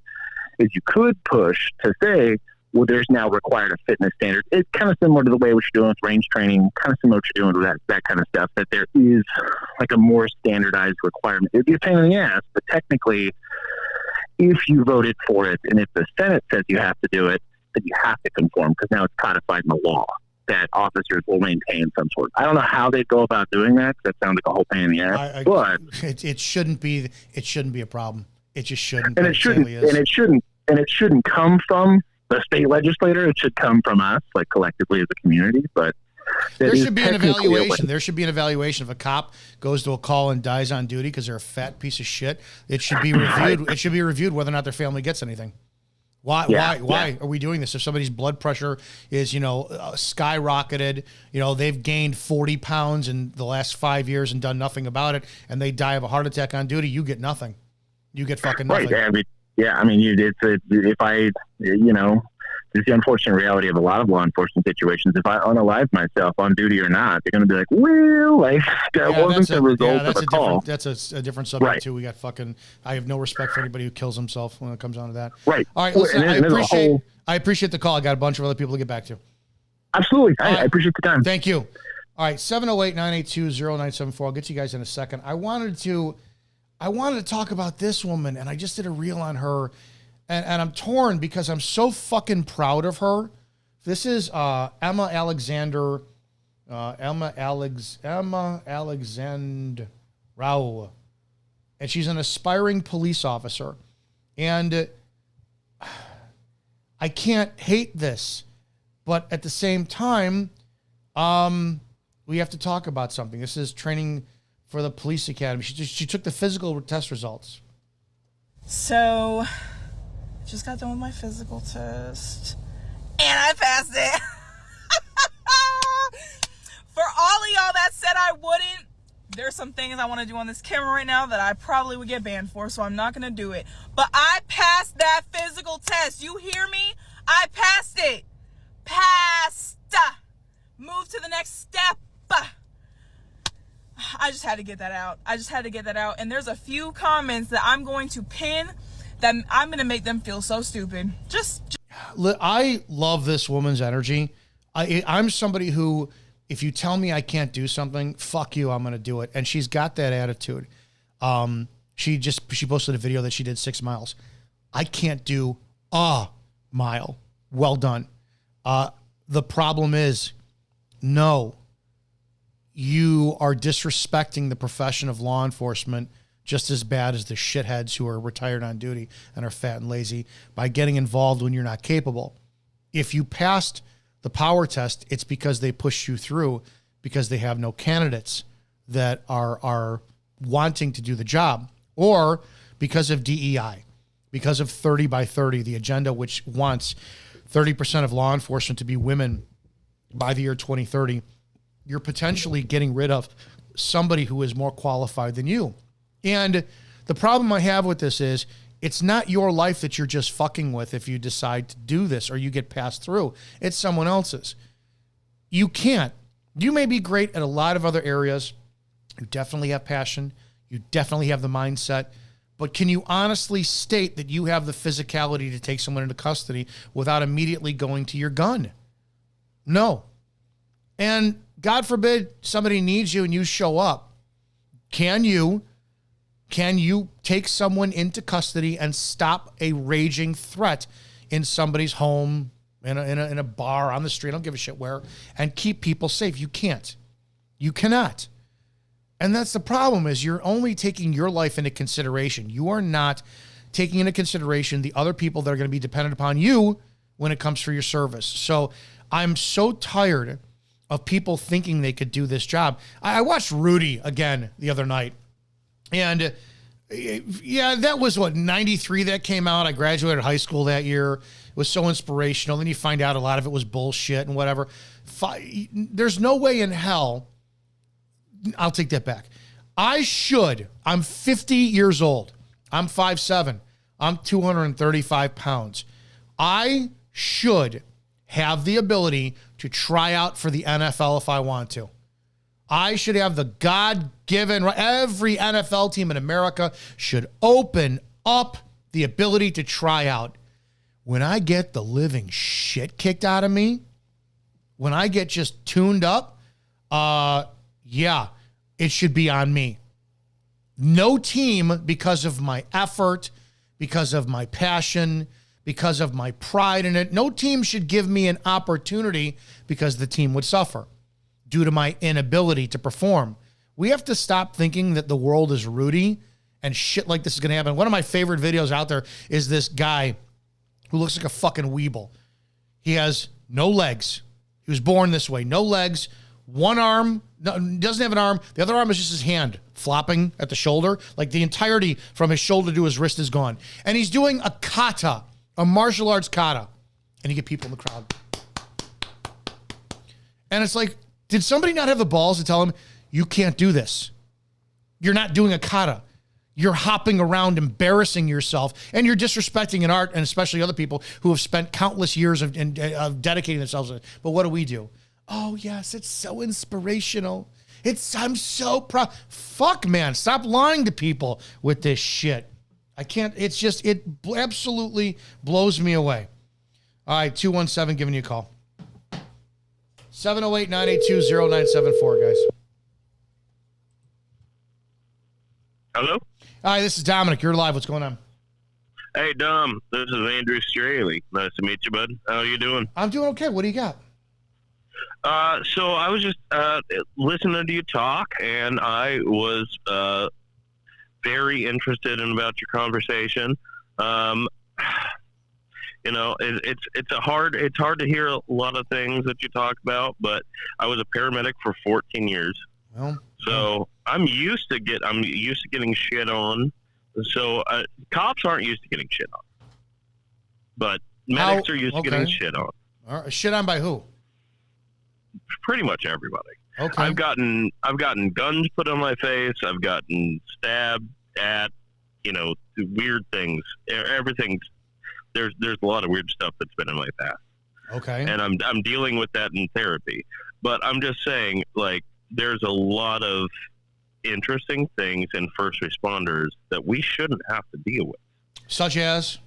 is you could push to say, well, there's now required a fitness standard. It's kind of similar to the way what you're doing with range training, kind of similar to what you're doing with that kind of stuff, that there is like a more standardized requirement. It'd be a pain in the ass, but technically, if you voted for it and if the Senate says you have to do it, then you have to conform because now it's codified in the law that officers will maintain some sort. I don't know how they go about doing that. That sounds like a whole pain in the ass. But it shouldn't be a problem. It just shouldn't. And it shouldn't come from the state legislator. It should come from us, like collectively as a community. But there should be an evaluation. There should be an evaluation if a cop goes to a call and dies on duty because they're a fat piece of shit. It should be reviewed. It should be reviewed whether or not their family gets anything. Why are we doing this? If somebody's blood pressure is, skyrocketed, they've gained 40 pounds in the last 5 years and done nothing about it, and they die of a heart attack on duty, you get nothing. You get fucking nothing. Right. It's the unfortunate reality of a lot of law enforcement situations. If I unalive myself on duty or not, they're going to be like, well, that wasn't the result of a call. That's a different subject, too. We got I have no respect for anybody who kills himself when it comes down to that. Right. All right, listen, I appreciate the call. I got a bunch of other people to get back to. Absolutely. I appreciate the time. Thank you. All right, 708-982-0974. I'll get you guys in a second. I wanted to talk about this woman, and I just did a reel on her. And I'm torn because I'm so fucking proud of her. This is Emma Alexander, Emma Alexandrau, and she's an aspiring police officer. And I can't hate this, but at the same time, we have to talk about something. This is training for the police academy. She took the physical test results. So, just got done with my physical test, and I passed it. For all of y'all that said I wouldn't, there's some things I want to do on this camera right now that I probably would get banned for, so I'm not going to do it. But I passed that physical test. You hear me? I passed it. Passed. Move to the next step. I just had to get that out. And there's a few comments that I'm going to pin that I'm going to make them feel so stupid. I love this woman's energy. I'm somebody who, if you tell me I can't do something, fuck you, I'm going to do it. And she's got that attitude. She posted a video that she did 6 miles. I can't do a mile. Well done. The problem is, no, you are disrespecting the profession of law enforcement just as bad as the shitheads who are retired on duty and are fat and lazy by getting involved when you're not capable. If you passed the power test, it's because they pushed you through because they have no candidates that are wanting to do the job, or because of DEI, because of 30 by 30, the agenda which wants 30% of law enforcement to be women by the year 2030. You're potentially getting rid of somebody who is more qualified than you. And the problem I have with this is it's not your life that you're just fucking with if you decide to do this or you get passed through. It's someone else's. You can't. You may be great at a lot of other areas. You definitely have passion. You definitely have the mindset. But can you honestly state that you have the physicality to take someone into custody without immediately going to your gun? No. And God forbid somebody needs you and you show up. Can you take someone into custody and stop a raging threat in somebody's home, in a bar, on the street, I don't give a shit where, and keep people safe? You can't. You cannot. And that's the problem, is you're only taking your life into consideration. You are not taking into consideration the other people that are going to be dependent upon you when it comes for your service. So I'm so tired of people thinking they could do this job. I watched Rudy again the other night. And yeah, that was 93 that came out. I graduated high school that year. It was so inspirational. Then you find out a lot of it was bullshit and whatever. There's no way in hell. I'll take that back. I'm 50 years old. I'm 5'7". I'm 235 pounds. I should have the ability to try out for the NFL if I want to. I should have the God-given right. Every NFL team in America should open up the ability to try out. When I get the living shit kicked out of me, when I get just tuned up, yeah, it should be on me. No team, because of my effort, because of my passion, because of my pride in it, no team should give me an opportunity because the team would suffer due to my inability to perform. We have to stop thinking that the world is Rudy and shit like this is going to happen. One of my favorite videos out there is this guy who looks like a fucking weeble. He has no legs. He was born this way. No legs, one arm, no, doesn't have an arm. The other arm is just his hand flopping at the shoulder. Like the entirety from his shoulder to his wrist is gone. And he's doing a kata, a martial arts kata. And you get people in the crowd. And it's like, did somebody not have the balls to tell him, you can't do this? You're not doing a kata. You're hopping around, embarrassing yourself, and you're disrespecting an art, and especially other people who have spent countless years of dedicating themselves to it. But what do? Oh, yes, it's so inspirational. I'm so proud. Fuck, man. Stop lying to people with this shit. I can't. It's just, it absolutely blows me away. All right, 217 giving you a call. 708-982-0974, guys. Hello? Hi, this is Dominic. You're live. What's going on? Hey, Dom. This is Andrew Straley. Nice to meet you, bud. How you doing? I'm doing okay. What do you got? So I was just listening to you talk, and I was very interested in about your conversation. You know, it's hard to hear a lot of things that you talk about, but I was a paramedic for 14 years. Well, so I'm used to getting shit on. So cops aren't used to getting shit on, but medics are used to getting shit on. All right. Shit on by who? Pretty much everybody. Okay. I've gotten guns put on my face. I've gotten stabbed at, you know, weird things. Everything's there's a lot of weird stuff that's been in my past. Okay. And I'm dealing with that in therapy. But I'm just saying, like, there's a lot of interesting things in first responders that we shouldn't have to deal with. Such as?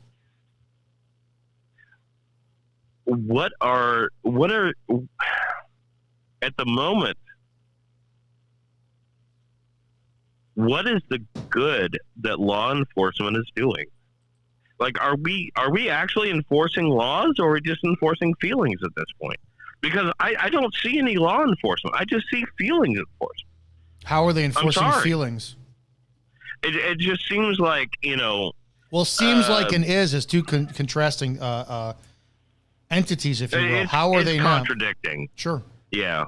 What are at the moment, what is the good that law enforcement is doing? Like, are we actually enforcing laws, or are we just enforcing feelings at this point? Because I don't see any law enforcement. I just see feelings enforcement. How are they enforcing feelings? It just seems like, you know. Well, seems like and is two contrasting entities, if you will. How are they contradicting? Not? Sure. Yeah.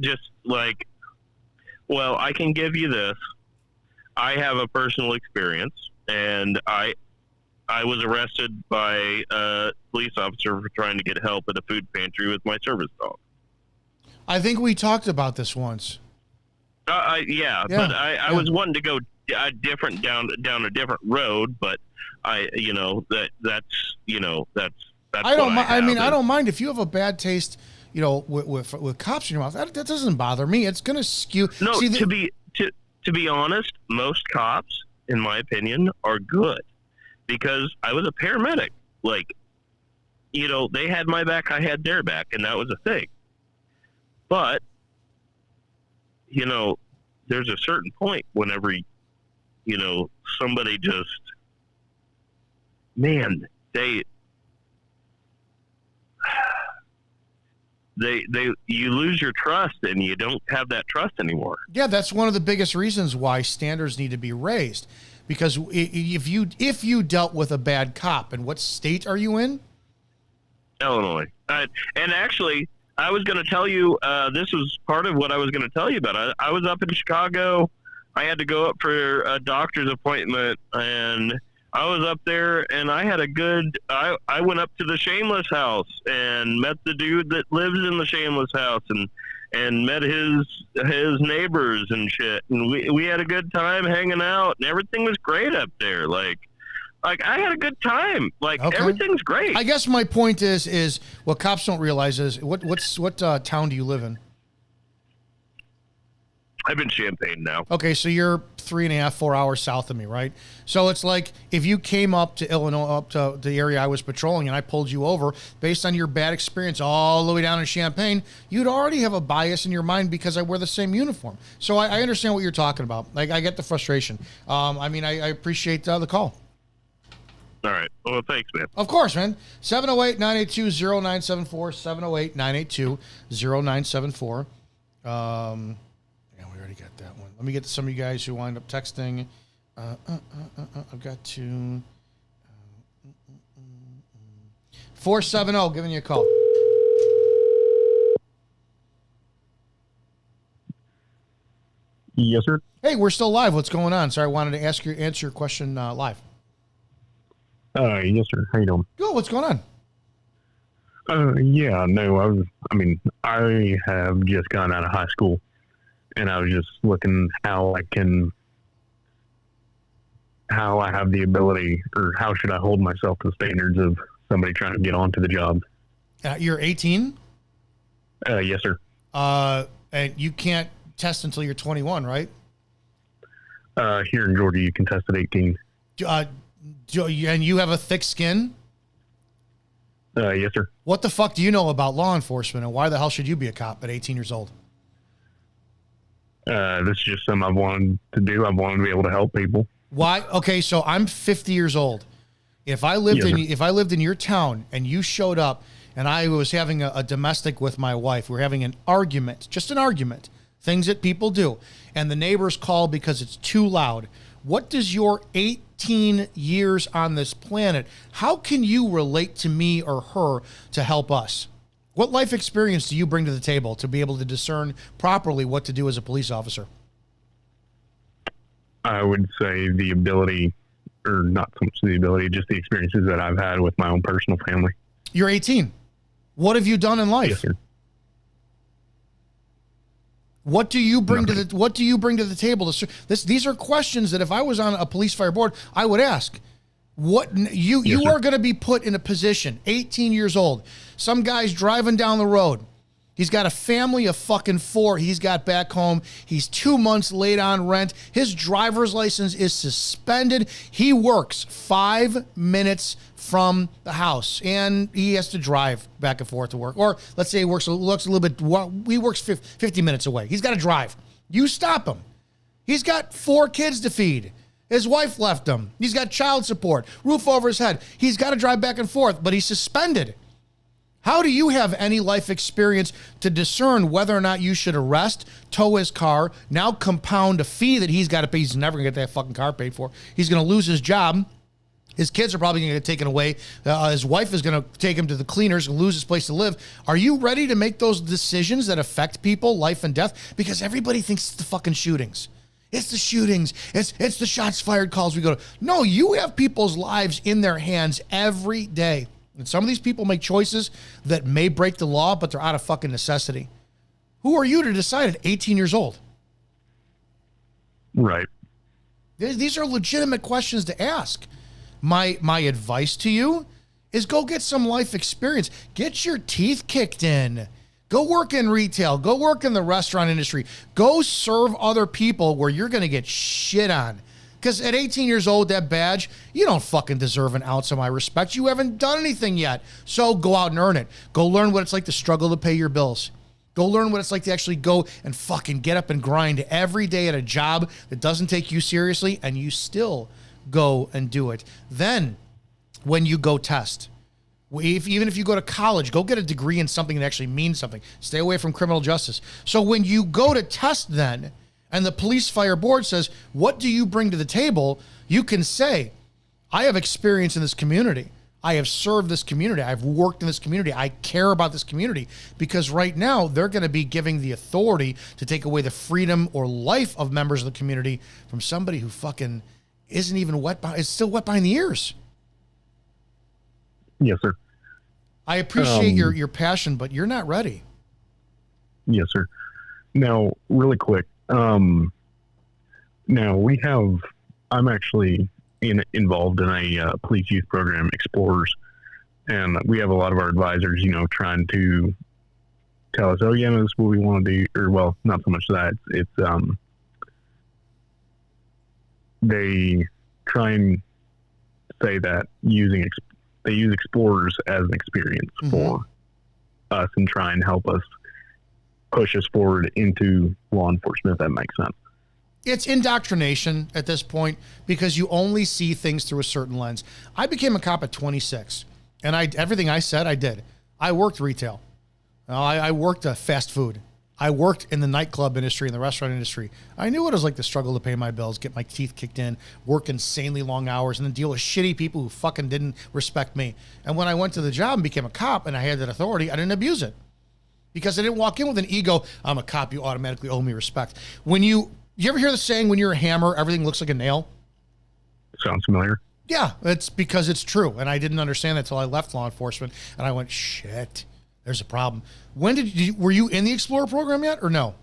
Just like, well, I can give you this. I have a personal experience, and I was arrested by a police officer for trying to get help at a food pantry with my service dog. I think we talked about this once. But I was wanting to go down a different road, but that's I don't mind. I mean, I don't mind if you have a bad taste, you know, with cops in your mouth. That doesn't bother me. It's going to skew. No, to be honest, most cops, in my opinion, are good, because I was a paramedic. Like, you know, they had my back, I had their back, and that was a thing. But, you know, there's a certain point whenever, you know, somebody just, man, you lose your trust, and you don't have that trust anymore. Yeah, that's one of the biggest reasons why standards need to be raised. Because if you dealt with a bad cop, and what state are you in? Illinois. And actually, I was going to tell you, this was part of what I was going to tell you about. I was up in Chicago. I had to go up for a doctor's appointment, and I was up there, and I had I went up to the Shameless house and met the dude that lives in the Shameless house, and met his neighbors and shit. And we had a good time hanging out, and everything was great up there. Like I had a good time. Like, everything's great. I guess my point is what cops don't realize is what town do you live in? I'm in Champaign now. Okay, so you're 3.5, 4 hours south of me, right? So it's like if you came up to Illinois, up to the area I was patrolling, and I pulled you over based on your bad experience all the way down in Champaign, you'd already have a bias in your mind because I wear the same uniform. So I understand what you're talking about. Like, I get the frustration. I mean, I appreciate the call. All right. Well, thanks, man. Of course, man. 708-982-0974, 708-982-0974. Yeah, we already got that one. Let me get to some of you guys who wind up texting. I've got to 470, giving you a call. Yes, sir. Hey, we're still live. What's going on? Sorry, I wanted to answer your question live. Yes, sir. How you doing? Good. What's going on? Yeah, no, I have just gotten out of high school, and I was just looking how I have the ability, or how should I hold myself to the standards of somebody trying to get onto the job. You're 18? Yes, sir. And you can't test until you're 21, right? Here in Georgia, you can test at 18. And you have a thick skin? Yes, sir. What the fuck do you know about law enforcement, and why the hell should you be a cop at 18 years old? This is just something I've wanted to do. I've wanted to be able to help people. Why? Okay, so I'm 50 years old. If I lived in your town and you showed up and I was having a domestic with my wife, we're having an argument, just an argument, things that people do, and the neighbors call because it's too loud, what does your 18 years on this planet, how can you relate to me or her to help us? What life experience do you bring to the table to be able to discern properly what to do as a police officer? I would say the ability, or not so much the ability, just the experiences that I've had with my own personal family. You're 18. What have you done in life? Yes, sir. What do you bring to the table? These are questions that if I was on a police fire board, I would ask. You are going to be put in a position, 18 years old. Some guy's driving down the road. He's got a family of fucking 4 he's got back home. He's 2 months late on rent. His driver's license is suspended. He works 5 minutes from the house, and he has to drive back and forth to work. Or let's say he works a little bit. He works 50 minutes away. He's got to drive. You stop him. He's got 4 kids to feed. His wife left him. He's got child support, roof over his head. He's got to drive back and forth, but he's suspended. How do you have any life experience to discern whether or not you should arrest, tow his car, now compound a fee that he's got to pay? He's never going to get that fucking car paid for. He's going to lose his job. His kids are probably going to get taken away. His wife is going to take him to the cleaners and lose his place to live. Are you ready to make those decisions that affect people, life and death? Because everybody thinks it's the fucking shootings. It's the shootings. It's the shots fired calls we go to. No, you have people's lives in their hands every day. And some of these people make choices that may break the law, but they're out of fucking necessity. Who are you to decide at 18 years old? Right. These are legitimate questions to ask. My advice to you is go get some life experience. Get your teeth kicked in. Go work in retail. Go work in the restaurant industry. Go serve other people where you're going to get shit on. Because at 18 years old, that badge, you don't fucking deserve an ounce of my respect. You haven't done anything yet. So go out and earn it. Go learn what it's like to struggle to pay your bills. Go learn what it's like to actually go and fucking get up and grind every day at a job that doesn't take you seriously, and you still go and do it. Then, when you go test, even if you go to college, go get a degree in something that actually means something. Stay away from criminal justice. So when you go to test then, and the police fire board says, what do you bring to the table? You can say, I have experience in this community. I have served this community. I've worked in this community. I care about this community, because right now they're going to be giving the authority to take away the freedom or life of members of the community from somebody who fucking isn't even is still wet behind the ears. Yes, sir. I appreciate your passion, but you're not ready. Yes, sir. Now, really quick. Now I'm actually involved in a police youth program, Explorers, and we have a lot of our advisors, trying to tell us, oh yeah, no, this is what we want to do, or well, not so much that it's they try and say that they use Explorers as an experience for us and try and help us push us forward into law enforcement, if that makes sense. It's indoctrination at this point, because you only see things through a certain lens. I became a cop at 26, and everything I said, I did. I worked retail. I worked fast food. I worked in the nightclub industry and the restaurant industry. I knew what it was like to struggle to pay my bills, get my teeth kicked in, work insanely long hours, and then deal with shitty people who fucking didn't respect me. And when I went to the job and became a cop and I had that authority, I didn't abuse it. Because I didn't walk in with an ego, I'm a cop, you automatically owe me respect. When you ever hear the saying, when you're a hammer, everything looks like a nail? Sounds familiar. Yeah, it's because it's true. And I didn't understand that until I left law enforcement. And I went, shit, there's a problem. Were you in the Explorer program yet or no?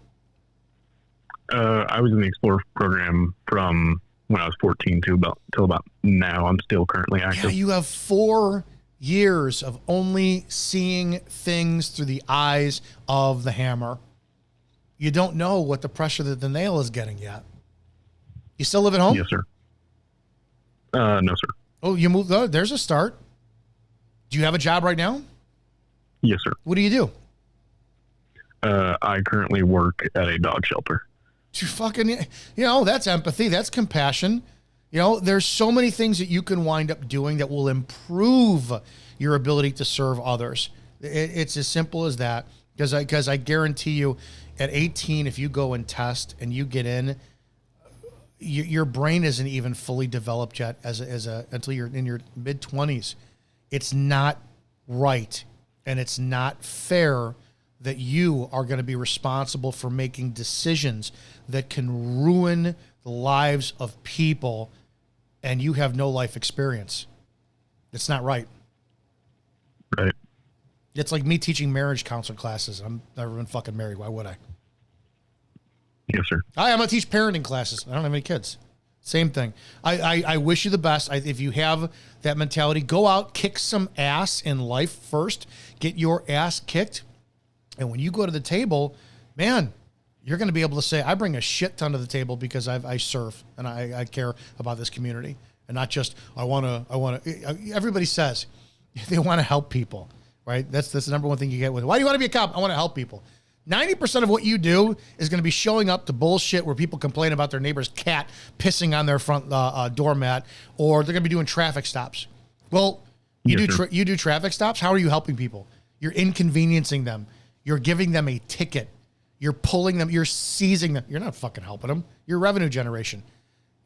I was in the Explorer program from when I was 14 till about now. I'm still currently active. Yeah, you have 4 years of only seeing things through the eyes of the hammer. You don't know what the pressure that the nail is getting yet. You still live at home? Yes, sir. No, sir. Oh, you moved. Oh, there's a start. Do you have a job right now? Yes, sir. What do you do? I currently work at a dog shelter. You fucking, that's empathy. That's compassion. There's so many things that you can wind up doing that will improve your ability to serve others. It's as simple as that. Because I guarantee you, at 18, if you go and test and you get in, your brain isn't even fully developed yet until you're in your mid-20s. It's not right, and it's not fair that you are going to be responsible for making decisions that can ruin the lives of people, and you have no life experience. It's not right. Right. It's like me teaching marriage counselor classes. I'm never been fucking married. Why would I? Yes, sir. I'm going to teach parenting classes. I don't have any kids. Same thing. I wish you the best. If you have that mentality, go out, kick some ass in life first. Get your ass kicked. And when you go to the table, man, you're going to be able to say, I bring a shit ton to the table because I serve and I care about this community. And not just, I want to, everybody says they want to help people, right? That's the number one thing you get with, why do you want to be a cop? I want to help people. 90% of what you do is going to be showing up to bullshit where people complain about their neighbor's cat pissing on their front doormat, or they're going to be doing traffic stops. Well, you do traffic stops. How are you helping people? You're inconveniencing them. You're giving them a ticket. You're pulling them. You're seizing them. You're not fucking helping them. You're revenue generation.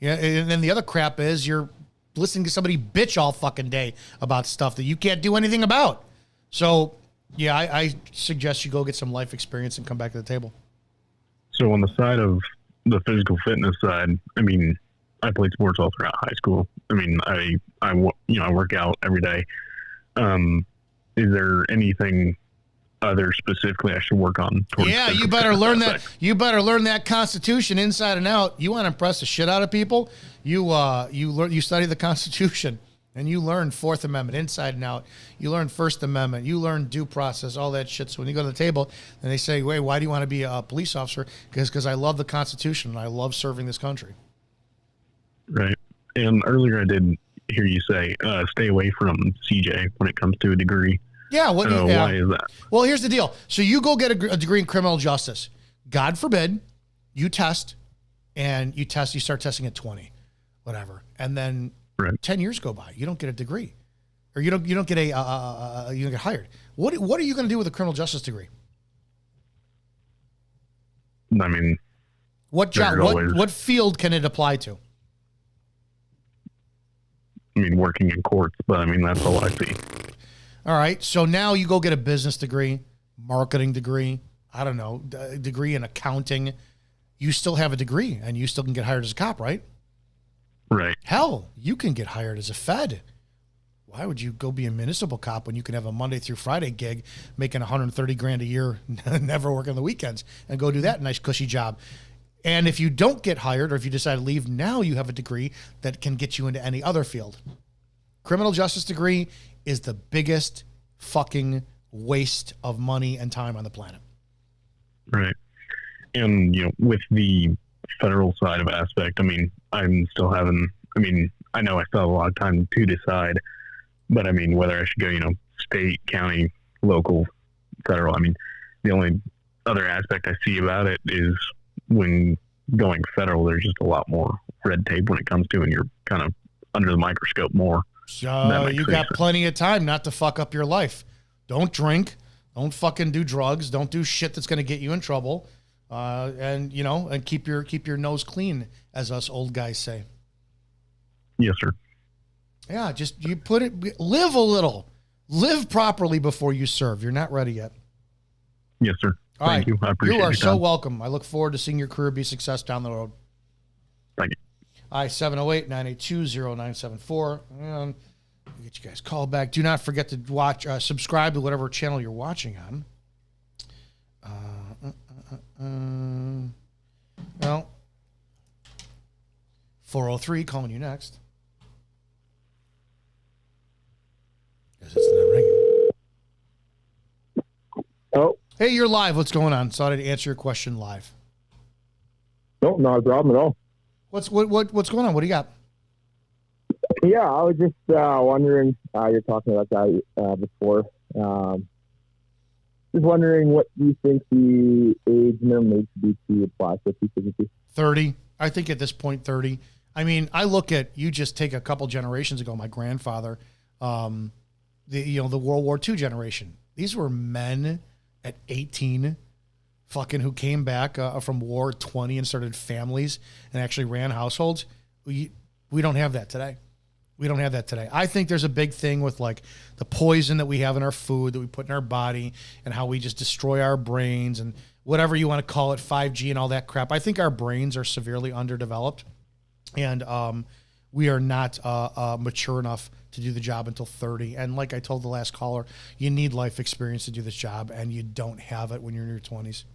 Yeah, and then the other crap is you're listening to somebody bitch all fucking day about stuff that you can't do anything about. So, yeah, I suggest you go get some life experience and come back to the table. So on the side of the physical fitness side, I mean, I played sports all throughout high school. I mean, I work out every day. Is there anything other specifically I should work on? Yeah, you better learn that. You better learn that Constitution inside and out. You want to impress the shit out of people? You study the Constitution. And you learn Fourth Amendment inside and out. You learn First Amendment. You learn due process, all that shit. So when you go to the table and they say, wait, why do you want to be a police officer? Because I love the Constitution and I love serving this country. Right. And earlier I did hear you say, stay away from CJ when it comes to a degree. Yeah. Why is that? Well, here's the deal. So you go get a degree in criminal justice. God forbid you test and you start testing at 20, whatever. And then 10 years go by, you don't get a degree, or you don't get you don't get hired. What are you going to do with a criminal justice degree? I mean, what job? What field can it apply to? I mean, working in courts, but I mean that's all I see. All right, so now you go get a business degree, marketing degree. I don't know, a degree in accounting. You still have a degree, and you still can get hired as a cop, right? Right. Hell, you can get hired as a Fed. Why would you go be a municipal cop when you can have a Monday through Friday gig making $130,000 a year, never working the weekends, and go do that nice cushy job? And if you don't get hired, or if you decide to leave, now you have a degree that can get you into any other field. Criminal justice degree is the biggest fucking waste of money and time on the planet. Right. And, with the federal side of aspect, I mean, I know I still have a lot of time to decide, but I mean, whether I should go, state, county, local, federal, I mean, the only other aspect I see about it is when going federal, there's just a lot more red tape when it comes to, and you're kind of under the microscope more. So you got plenty of time not to fuck up your life. Don't drink, don't fucking do drugs, don't do shit that's going to get you in trouble. And keep your nose clean, as us old guys say. Yes, sir. Yeah, just live a little, live properly before you serve. You're not ready yet. Yes, sir. Thank you. I appreciate it. You are so welcome. I look forward to seeing your career be a success down the road. Thank you. 708-982-0974. And we'll get you guys called back. Do not forget to subscribe to whatever channel you're watching on. Well, 403 calling you next. Because it's not ringing. Oh. Hey, you're live. What's going on? So I did answer your question live. No, not a problem at all. What's going on? What do you got? Yeah, I was just wondering. You're talking about that before. Just wondering what you think the age minimum needs to be to apply for 250. 30. I think at this point, 30. I mean, I look at, you just take a couple generations ago, my grandfather, the World War II generation. These were men at 18 fucking who came back from war at 20 and started families and actually ran households. We don't have that today. We don't have that today. I think there's a big thing with like the poison that we have in our food that we put in our body and how we just destroy our brains and whatever you want to call it, 5G and all that crap. I think our brains are severely underdeveloped, and we are not mature enough to do the job until 30. And like I told the last caller, you need life experience to do this job, and you don't have it when you're in your 20s.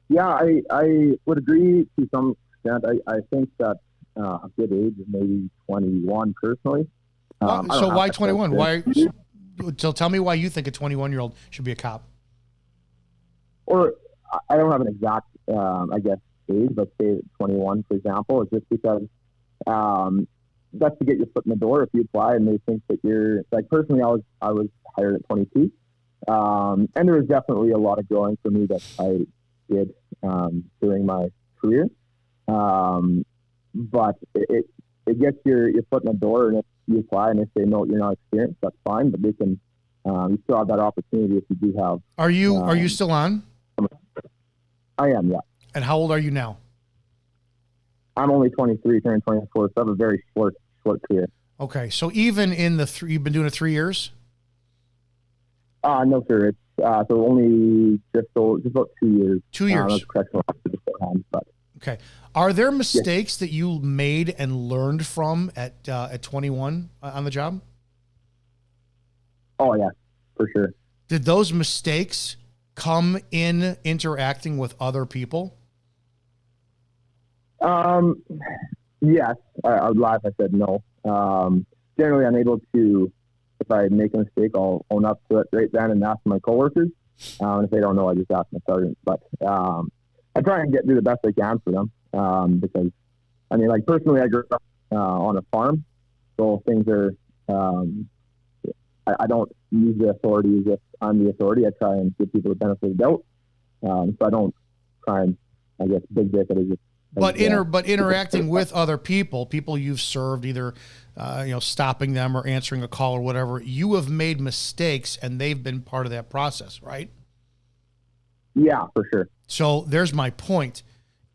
Yeah, I would agree to some extent. I think that a good age is maybe 21 personally. So why 21? Why? So tell me why you think a 21-year-old should be a cop. Or I don't have an exact, I guess, age, but say 21, for example. It's just because that's to get your foot in the door if you apply and they think that you're, like, personally, I was hired at 22. And there was definitely a lot of growing for me that I did during my career. But it gets your foot in the door, and if you apply and they say, no, you're not experienced, that's fine, but they can, you still have that opportunity if you do have. Are you still on? I am, yeah. And how old are you now? I'm only 23, turning 24, so I have a very short career. Okay, so even in you've been doing it 3 years? No, sir. It's so only just about 2 years. 2 years. That's correctional officer beforehand, but. Okay. Are there mistakes that you made and learned from at 21 on the job? Oh, yeah, for sure. Did those mistakes come in interacting with other people? Yes. I would lie if I said no. Generally, I'm able to, if I make a mistake, I'll own up to it right then and ask my coworkers. And if they don't know, I just ask my sergeant. But I try and do the best I can for them because, I mean, like, personally, I grew up on a farm, so things are, I don't use the authority as if I'm the authority. I try and give people the benefit of the doubt. So I don't try and, I guess, big dick it. But interacting with other people you've served, either stopping them or answering a call or whatever, you have made mistakes and they've been part of that process, right? Yeah, for sure. So there's my point.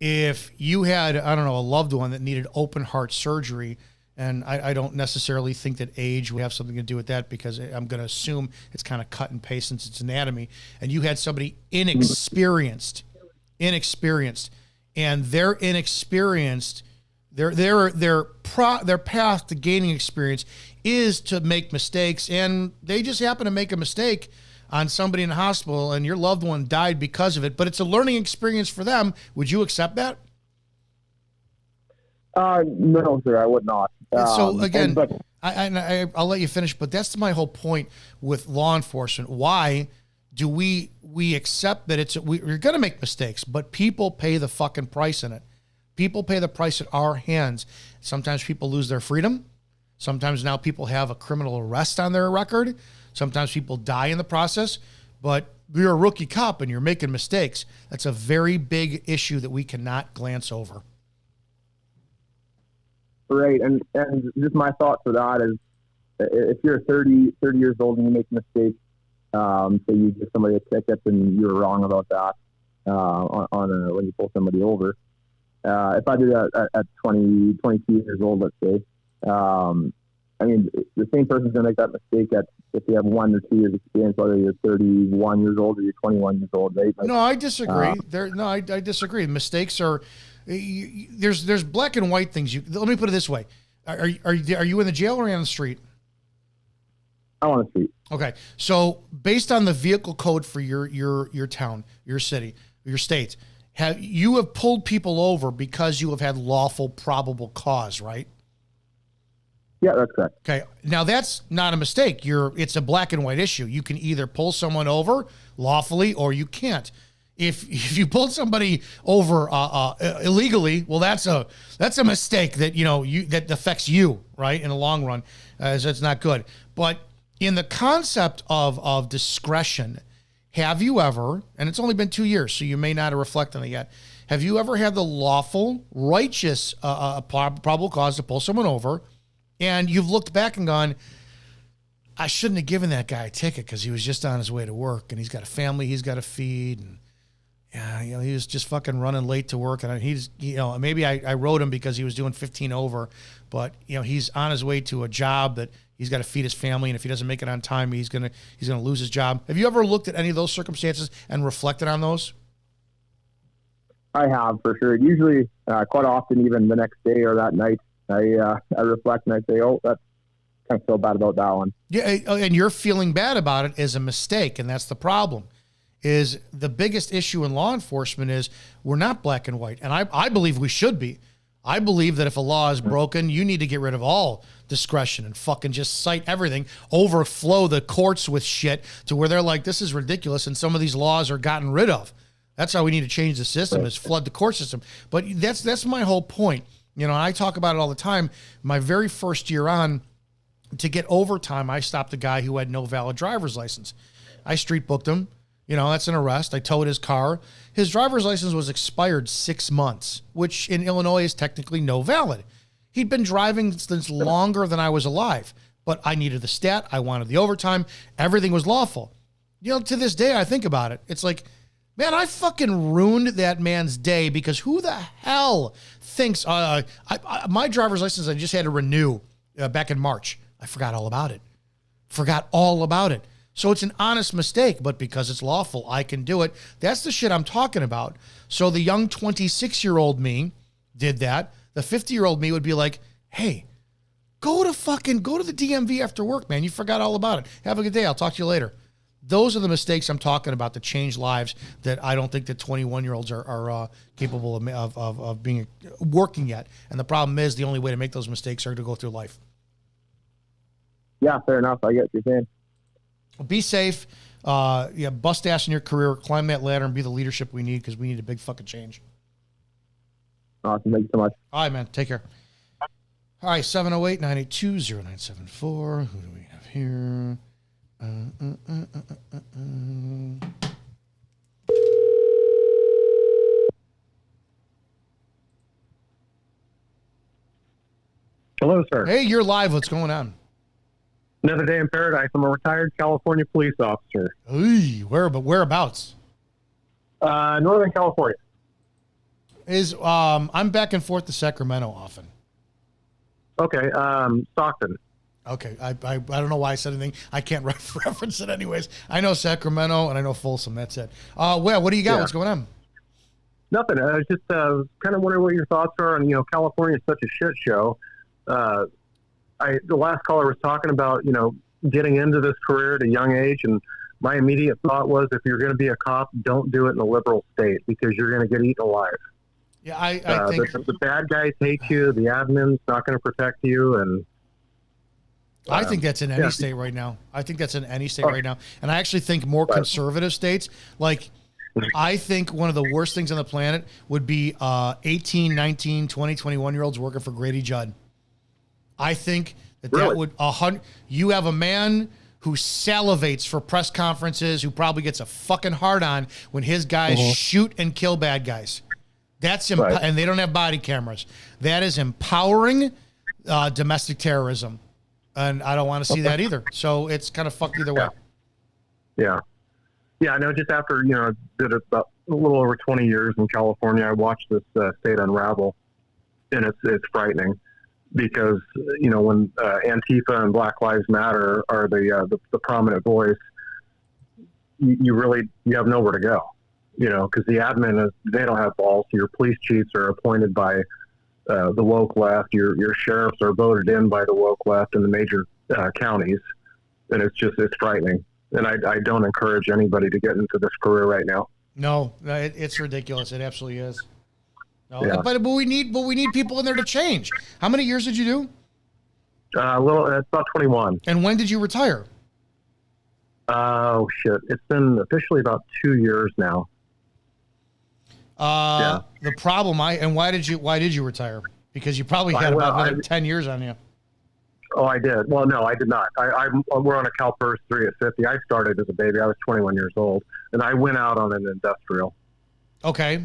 If you had, I don't know, a loved one that needed open heart surgery, and I don't necessarily think that age would have something to do with that, because I'm going to assume it's kind of cut and paste since it's anatomy, and you had somebody inexperienced, and they're inexperienced, their path to gaining experience is to make mistakes, and they just happen to make a mistake on somebody in the hospital and your loved one died because of it, but it's a learning experience for them. Would you accept that? No, sir, I would not. So again, I'll let you finish, but that's my whole point with law enforcement. Why do we accept that we're going to make mistakes, but people pay the fucking price in it. People pay the price at our hands. Sometimes people lose their freedom. Sometimes now people have a criminal arrest on their record. Sometimes people die in the process, but you're a rookie cop and you're making mistakes. That's a very big issue that we cannot glance over. Right, and just my thought for that is, if you're 30 years old and you make a mistake, so you give somebody a ticket and you're wrong about that when you pull somebody over. If I do that at 22 years old, let's say, I mean, the same person's going to make that mistake if you have 1 or 2 years experience, whether you're 31 years old or you're 21 years old, right? Like, no, I disagree. I disagree. Mistakes are, there's black and white things. Let me put it this way. Are you in the jail or are you on the street? I'm on the street. Okay. So based on the vehicle code for your town, your city, your state, you have pulled people over because you have had lawful probable cause, right? Yeah, that's correct. Okay. Now that's not a mistake. It's a black and white issue. You can either pull someone over lawfully or you can't. If you pulled somebody over illegally, well, that's a mistake that that affects you, right, in the long run. So it's not good. But in the concept of discretion, have you ever, and it's only been 2 years, so you may not have reflected on it yet, have you ever had the lawful, righteous probable cause to pull someone over, and you've looked back and gone, I shouldn't have given that guy a ticket because he was just on his way to work and he's got a family he's got to feed. And yeah, you know, he was just fucking running late to work. And he's, you know, maybe I wrote him because he was doing 15 over, but you know, he's on his way to a job that he's got to feed his family. And if he doesn't make it on time, he's going to lose his job. Have you ever looked at any of those circumstances and reflected on those? I have, for sure. Usually, quite often, even the next day or that night, I reflect and I say, oh, that's kind of feel bad about that one. Yeah, and you're feeling bad about it is a mistake, and that's the problem. Is the biggest issue in law enforcement is we're not black and white, and I believe we should be. I believe that if a law is broken, you need to get rid of all discretion and fucking just cite everything, overflow the courts with shit to where they're like, this is ridiculous, and some of these laws are gotten rid of. That's how we need to change the system, is flood the court system. But that's my whole point. You know, I talk about it all the time. My very first year on, to get overtime, I stopped a guy who had no valid driver's license. I street booked him. You know, that's an arrest. I towed his car. His driver's license was expired 6 months, which in Illinois is technically no valid. He'd been driving since longer than I was alive, but I needed the stat. I wanted the overtime. Everything was lawful. You know, to this day, I think about it. It's like, man, I fucking ruined that man's day because who the hell thinks my driver's license I just had to renew back in March. I forgot all about it. So it's an honest mistake, but because it's lawful, I can do it. That's the shit I'm talking about. So the young 26-year-old me did that. The 50-year-old me would be like, hey, go to the DMV after work, man. You forgot all about it. Have a good day. I'll talk to you later. Those are the mistakes I'm talking about that change lives that I don't think that 21-year-olds are capable of being working yet. And the problem is the only way to make those mistakes are to go through life. Yeah, fair enough. I get what you're saying. Be safe. Bust ass in your career, climb that ladder, and be the leadership we need because we need a big fucking change. Awesome. Thank you so much. All right, man. Take care. All right, 708-982-0974. Who do we have here? Hello, sir. Hey, you're live. What's going on? Another day in paradise. I'm a retired California police officer. Hey, whereabouts? Northern California. I'm back and forth to Sacramento often. Okay, Stockton. Okay, I don't know why I said anything. I can't reference it anyways. I know Sacramento and I know Folsom. That's it. What do you got? Yeah. What's going on? Nothing. I was just kind of wondering what your thoughts are on, California is such a shit show. The last caller was talking about, getting into this career at a young age, and my immediate thought was, if you're going to be a cop, don't do it in a liberal state because you're going to get eaten alive. Yeah, I think the bad guys hate you. The admin's not going to protect you, and I think that's in any state right now. Right now. And I actually think more conservative states, like I think one of the worst things on the planet would be 18, 19, 20, 21-year-olds working for Grady Judd. I think that would you have a man who salivates for press conferences, who probably gets a fucking hard on when his guys shoot and kill bad guys. That's and they don't have body cameras. That is empowering domestic terrorism. And I don't want to see that either. So it's kind of fucked either way. Yeah. Yeah, I know just after, did about a little over 20 years in California, I watched this state unravel, and it's frightening because, when Antifa and Black Lives Matter are the prominent voice, you have nowhere to go, because the admin, they don't have balls. Your police chiefs are appointed by the woke left. Your sheriffs are voted in by the woke left in the major counties, and it's frightening. And I don't encourage anybody to get into this career right now. No, it's ridiculous. It absolutely is. No, yeah. but we need people in there to change. How many years did you do? It's about 21. And when did you retire? Oh shit! It's been officially about 2 years now. The problem why did you retire? Because you probably had about another 10 years on you. Oh, I did. Well, no, I did not. We're on a CalPERS 3 at 50. I started as a baby. I was 21 years old, and I went out on an industrial. Okay.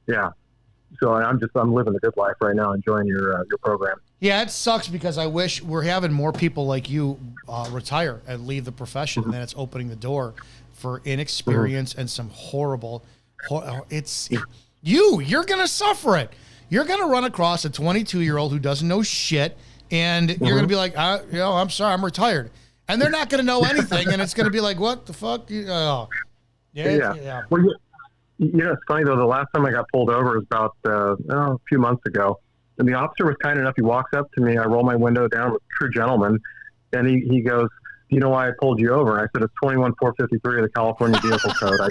Yeah. So I'm living a good life right now, enjoying your program. Yeah, it sucks because I wish we're having more people like you retire and leave the profession, and then it's opening the door for inexperience and some horrible. You're gonna suffer it. You're gonna run across a 22-year-old who doesn't know shit, and you're gonna be like, I'm sorry, I'm retired, and they're not gonna know anything, and it's gonna be like, what the fuck? Yeah. Well, it's funny though. The last time I got pulled over was about a few months ago, and the officer was kind enough. He walks up to me. I roll my window down with a true gentleman, and he goes, "Do you know why I pulled you over?" And I said, "It's 21-453 of the California Vehicle Code."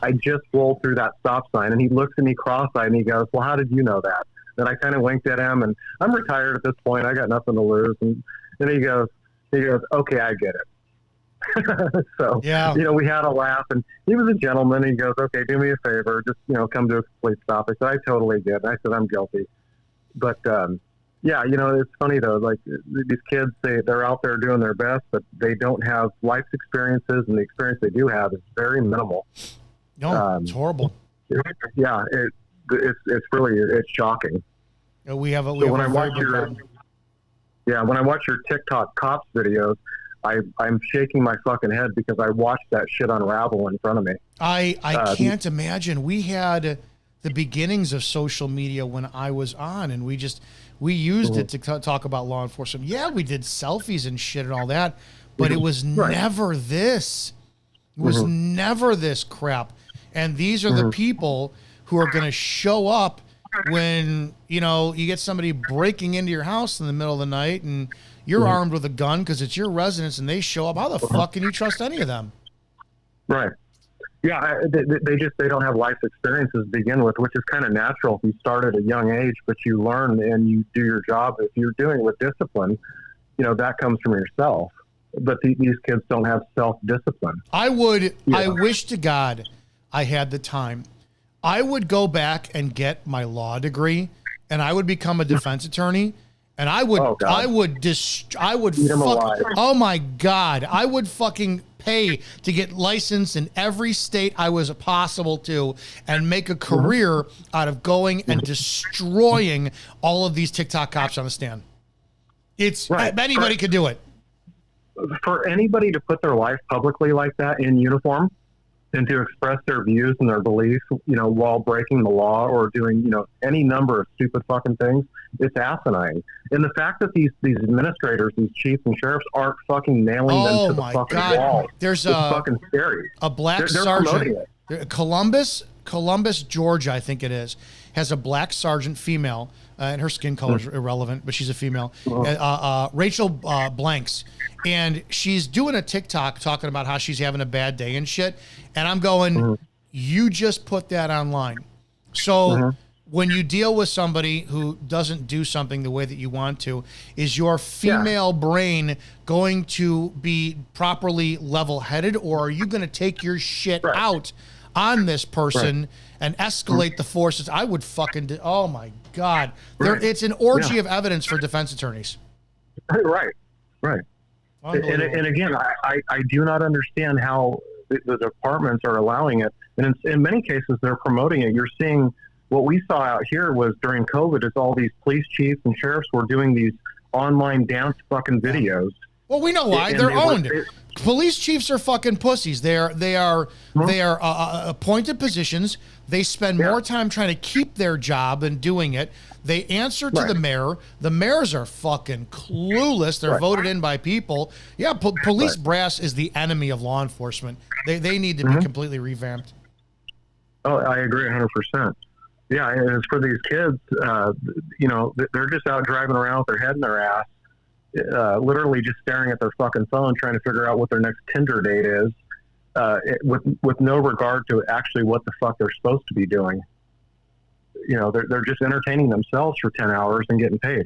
I just rolled through that stop sign, and he looks at me cross-eyed, and he goes, "Well, how did you know that?" And I kind of winked at him, and I'm retired at this point. I got nothing to lose. And then he goes, "Okay, I get it." So, we had a laugh, and he was a gentleman. He goes, "Okay, do me a favor, just, come to a complete stop." I said, "I totally get it." I said, "I'm guilty." But, it's funny though, like these kids, they're out there doing their best, but they don't have life experiences, and the experience they do have is very minimal. No, it's horrible. Yeah. It's really shocking. When I watch your TikTok cops videos, I'm shaking my fucking head because I watched that shit unravel in front of me. I can't imagine. We had the beginnings of social media when I was on, and we used it to talk about law enforcement. Yeah, we did selfies and shit and all that, but it was never this. It was never this crap. And these are the people who are going to show up when, you get somebody breaking into your house in the middle of the night and you're armed with a gun because it's your residence, and they show up. How the fuck can you trust any of them? Right. Yeah, they don't have life experiences to begin with, which is kind of natural if you start at a young age, but you learn and you do your job. If you're doing it with discipline, that comes from yourself. But these kids don't have self-discipline. I wish to God I had the time. I would go back and get my law degree, and I would become a defense attorney. And I would fucking pay to get licensed in every state I was possible to, and make a career out of going and destroying all of these TikTok cops on the stand. Anybody could do it. For anybody to put their life publicly like that in uniform, and to express their views and their beliefs, while breaking the law or doing, any number of stupid fucking things, it's asinine. And the fact that these administrators, these chiefs and sheriffs aren't fucking nailing them to the fucking wall, it's fucking scary. A black sergeant, Columbus, Georgia, I think it is, has a black sergeant, female, and her skin color is irrelevant, but she's a female, Rachel Blanks. And she's doing a TikTok talking about how she's having a bad day and shit. And I'm going, you just put that online. So when you deal with somebody who doesn't do something the way that you want to, is your female brain going to be properly level-headed, or are you going to take your shit out on this person and escalate the forces? I would fucking oh my God. It's an orgy of evidence for defense attorneys. Right. And again, I do not understand how the departments are allowing it. And in many cases, they're promoting it. You're seeing what we saw out here was during COVID is all these police chiefs and sheriffs were doing these online dance fucking videos. Well, we know why. They're owned. Police chiefs are fucking pussies. They are appointed positions. They spend more time trying to keep their job than doing it. They answer to the mayor. The mayors are fucking clueless. They're voted in by people. Yeah, police brass is the enemy of law enforcement. They need to be completely revamped. Oh, I agree 100%. Yeah, and as for these kids, they're just out driving around with their head in their ass, literally just staring at their fucking phone, trying to figure out what their next Tinder date is, with no regard to actually what the fuck they're supposed to be doing. They're just entertaining themselves for 10 hours and getting paid.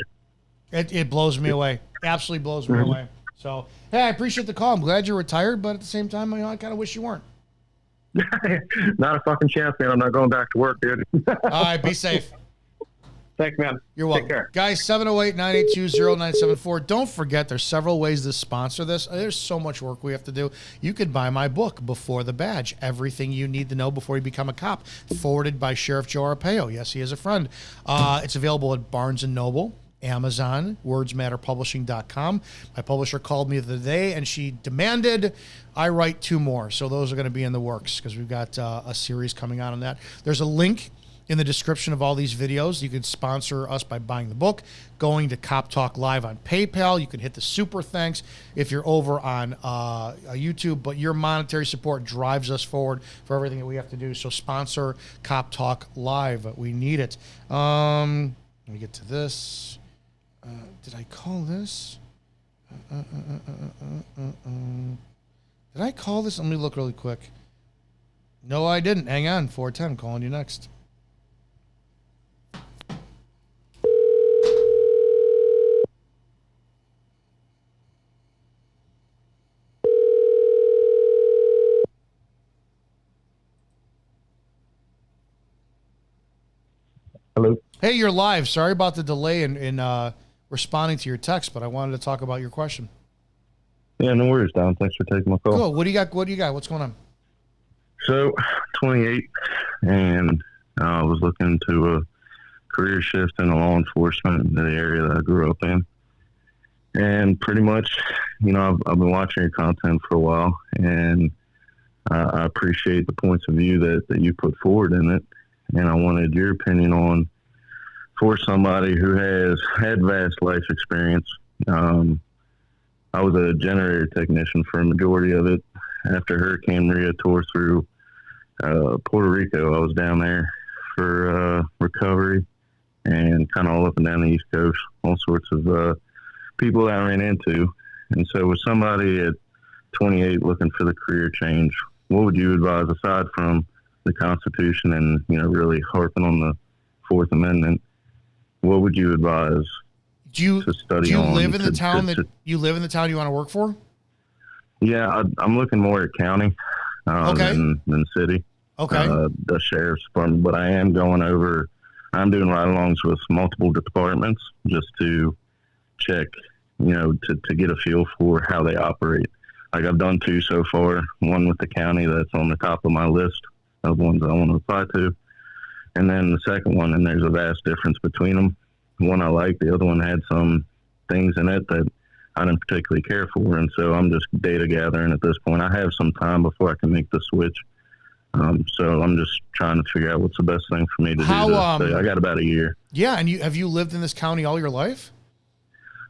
It blows me away. Absolutely blows me away. So, hey, I appreciate the call. I'm glad you're retired, but at the same time, I kind of wish you weren't. Not a fucking chance, man. I'm not going back to work, dude. All right, be safe. Thanks, man. You're Take welcome. care. Guys, 708-982-0974. Don't forget, there's several ways to sponsor this. There's so much work we have to do. You could buy my book, Before the Badge, Everything You Need to Know Before You Become a Cop, forwarded by Sheriff Joe Arpaio. Yes, he is a friend. It's available at Barnes & Noble, Amazon, wordsmatterpublishing.com. My publisher called me the other day, and she demanded I write 2 more. So those are going to be in the works because we've got a series coming out on that. There's a link in the description of all these videos. You can sponsor us by buying the book, going to Cop Talk Live on PayPal. You can hit the super thanks if you're over on YouTube, but your monetary support drives us forward for everything that we have to do. So sponsor Cop Talk Live. We need it. Let me get to this. Did I call this? Did I call this? Let me look really quick. No, I didn't. Hang on. 410, calling you next. Hello. Hey, you're live. Sorry about the delay in responding to your text, but I wanted to talk about your question. Yeah, no worries, Don. Thanks for taking my call. Cool. What do you got? What's going on? So, 28, and I was looking to a career shift in law enforcement in the area that I grew up in. And pretty much, I've been watching your content for a while, and I appreciate the points of view that you put forward in it. And I wanted your opinion on, for somebody who has had vast life experience. I was a generator technician for a majority of it. After Hurricane Maria tore through Puerto Rico, I was down there for recovery and kind of all up and down the East Coast, all sorts of people that I ran into. And so with somebody at 28 looking for the career change, what would you advise aside from the Constitution and, really harping on the Fourth Amendment? What would you advise to study on? Do you live in the town you want to work for? Yeah, I'm looking more at county than city. Okay. The sheriff's department, but I am going over. I'm doing ride-alongs with multiple departments just to check, to get a feel for how they operate. Like I've done 2 so far. One with the county that's on the top of my list of ones I want to apply to. And then the second one, and there's a vast difference between them. One I like, the other one had some things in it that I didn't particularly care for. And so I'm just data gathering at this point. I have some time before I can make the switch. So I'm just trying to figure out what's the best thing for me to do. So I got about a year. Yeah. And have you lived in this county all your life?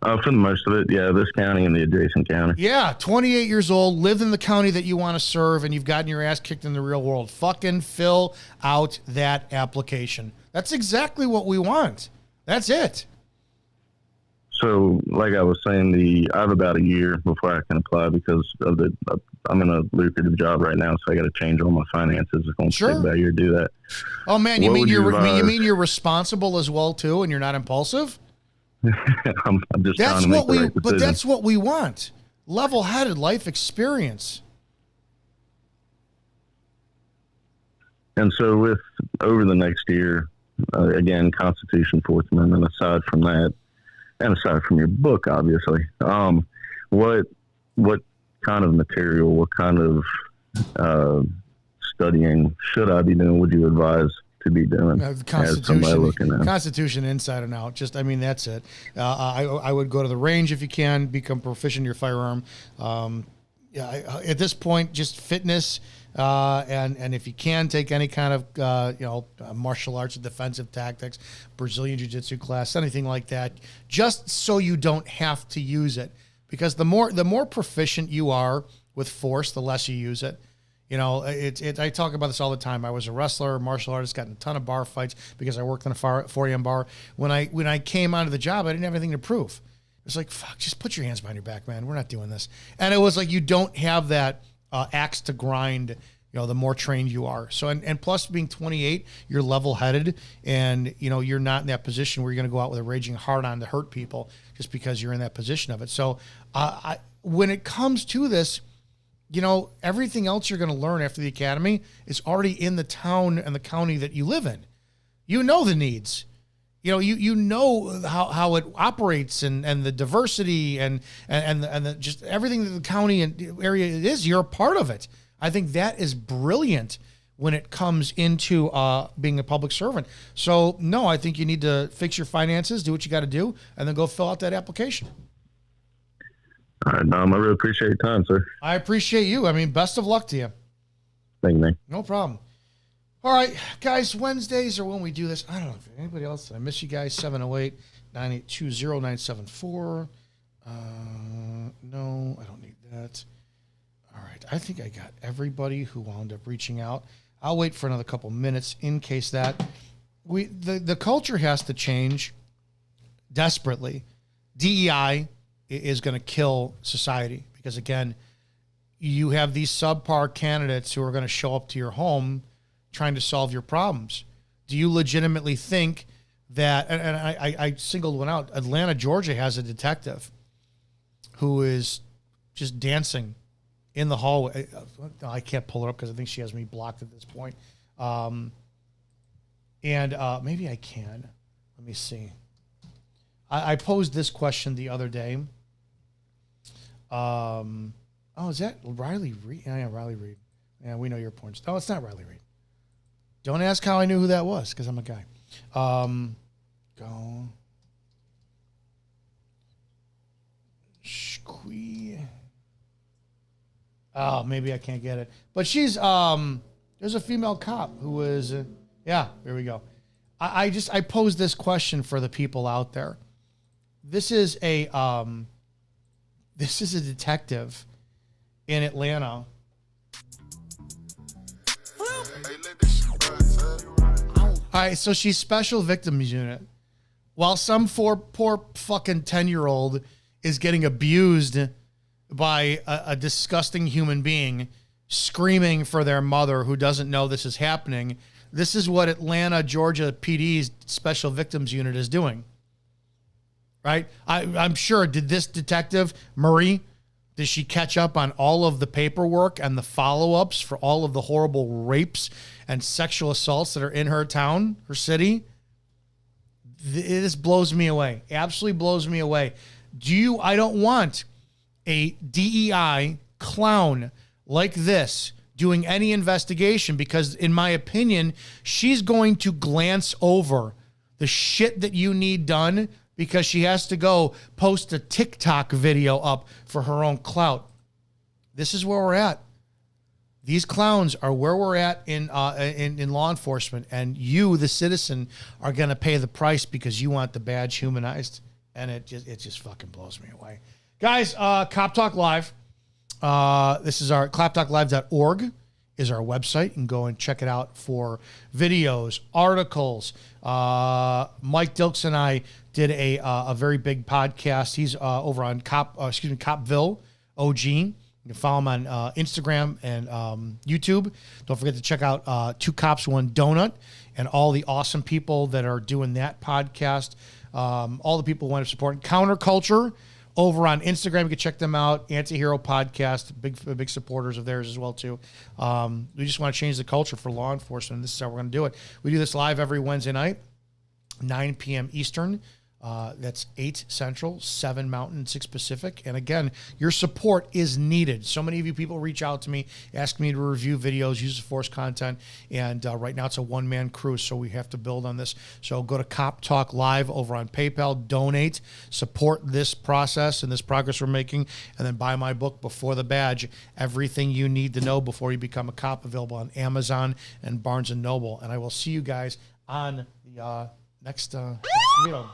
For the most of it, yeah, this county and the adjacent county. Yeah, 28 years old, lived in the county that you want to serve, and you've gotten your ass kicked in the real world. Fucking fill out that application. That's exactly what we want. That's it. So, like I was saying, I have about a year before I can apply because of I'm in a lucrative job right now, so I got to change all my finances. It's going to take about a year to do that. Oh man, you mean you're responsible as well too, and you're not impulsive? I'm just trying to make the right decision. But that's what we want. Level-headed life experience. And so over the next year, again, Constitution, Fourth Amendment, aside from that, and aside from your book, obviously, what kind of material, what kind of studying should I be doing? Would you advise to be doing Constitution inside and out? That's it. I would go to the range if you can, become proficient in your firearm. At this point, just fitness, and if you can, take any kind of martial arts, defensive tactics, Brazilian jiu-jitsu class, anything like that, just so you don't have to use it. Because the more proficient you are with force, the less you use it. I talk about this all the time. I was a wrestler, martial artist, got in a ton of bar fights because I worked in a 4 a.m. bar. When I came onto the job, I didn't have anything to prove. It was like, fuck, just put your hands behind your back, man. We're not doing this. And it was like, you don't have that axe to grind, the more trained you are. So, and plus being 28, you're level-headed, and, you're not in that position where you're going to go out with a raging hard-on to hurt people just because you're in that position of it. So when it comes to this, everything else you're going to learn after the academy is already in the town and the county that you live in. You know the needs. You know how it operates and the diversity and the just everything that the county and area is. You're a part of it. I think that is brilliant when it comes into being a public servant. So no, I think you need to fix your finances, do what you got to do, and then go fill out that application. All right, Dom, I really appreciate your time, sir. I appreciate you. I mean, best of luck to you. Thank you, man. No problem. All right, guys, Wednesdays are when we do this. I don't know if anybody else. I miss you guys. 708-982-0974. No, I don't need that. All right, I think I got everybody who wound up reaching out. I'll wait for another couple minutes in case that the culture has to change desperately. DEI is going to kill society because, again, you have these subpar candidates who are going to show up to your home trying to solve your problems. Do you legitimately think that, and I singled one out, Atlanta, Georgia has a detective who is just dancing in the hallway. I can't pull her up because I think she has me blocked at this point. And maybe I can. Let me see. I posed this question the other day. Is that Riley Reed? Yeah, Riley Reed. Yeah, we know your points. No, it's not Riley Reed. Don't ask how I knew who that was, because I'm a guy. Go. Squee. Oh, maybe I can't get it. But she's, there's a female cop who was, yeah, here we go. I posed this question for the people out there. This is a detective in Atlanta. All right, so she's special victims unit. While some poor fucking 10-year-old is getting abused by a disgusting human being screaming for their mother who doesn't know this is happening, this is what Atlanta, Georgia PD's special victims unit is doing. Right? I'm sure, did this detective, Marie, did she catch up on all of the paperwork and the follow-ups for all of the horrible rapes and sexual assaults that are in her town, her city? This blows me away. Absolutely blows me away. I don't want a DEI clown like this doing any investigation because, in my opinion, she's going to glance over the shit that you need done because she has to go post a TikTok video up for her own clout. This is where we're at. These clowns are where we're at in law enforcement, and you, the citizen, are going to pay the price because you want the badge humanized, and it just fucking blows me away. Guys, Cop Talk Live. This is our coptalklive.org is our website. You can go and check it out for videos, articles. Mike Dilks and I did a very big podcast. He's over on Copville OG. You can follow him on Instagram and YouTube. Don't forget to check out 2 Cops, 1 Donut and all the awesome people that are doing that podcast. All the people who want to support Counterculture over on Instagram. You can check them out. Antihero Podcast, big supporters of theirs as well, too. We just want to change the culture for law enforcement, and this is how we're going to do it. We do this live every Wednesday night, 9 p.m. Eastern. That's 8 Central, 7 Mountain, 6 Pacific. And again, your support is needed. So many of you people reach out to me, ask me to review videos, use the force content. And right now it's a one-man crew, so we have to build on this. So go to Cop Talk Live over on PayPal, donate, support this process and this progress we're making, and then buy my book, Before the Badge, Everything You Need to Know Before You Become a Cop, available on Amazon and Barnes & Noble. And I will see you guys on the next video.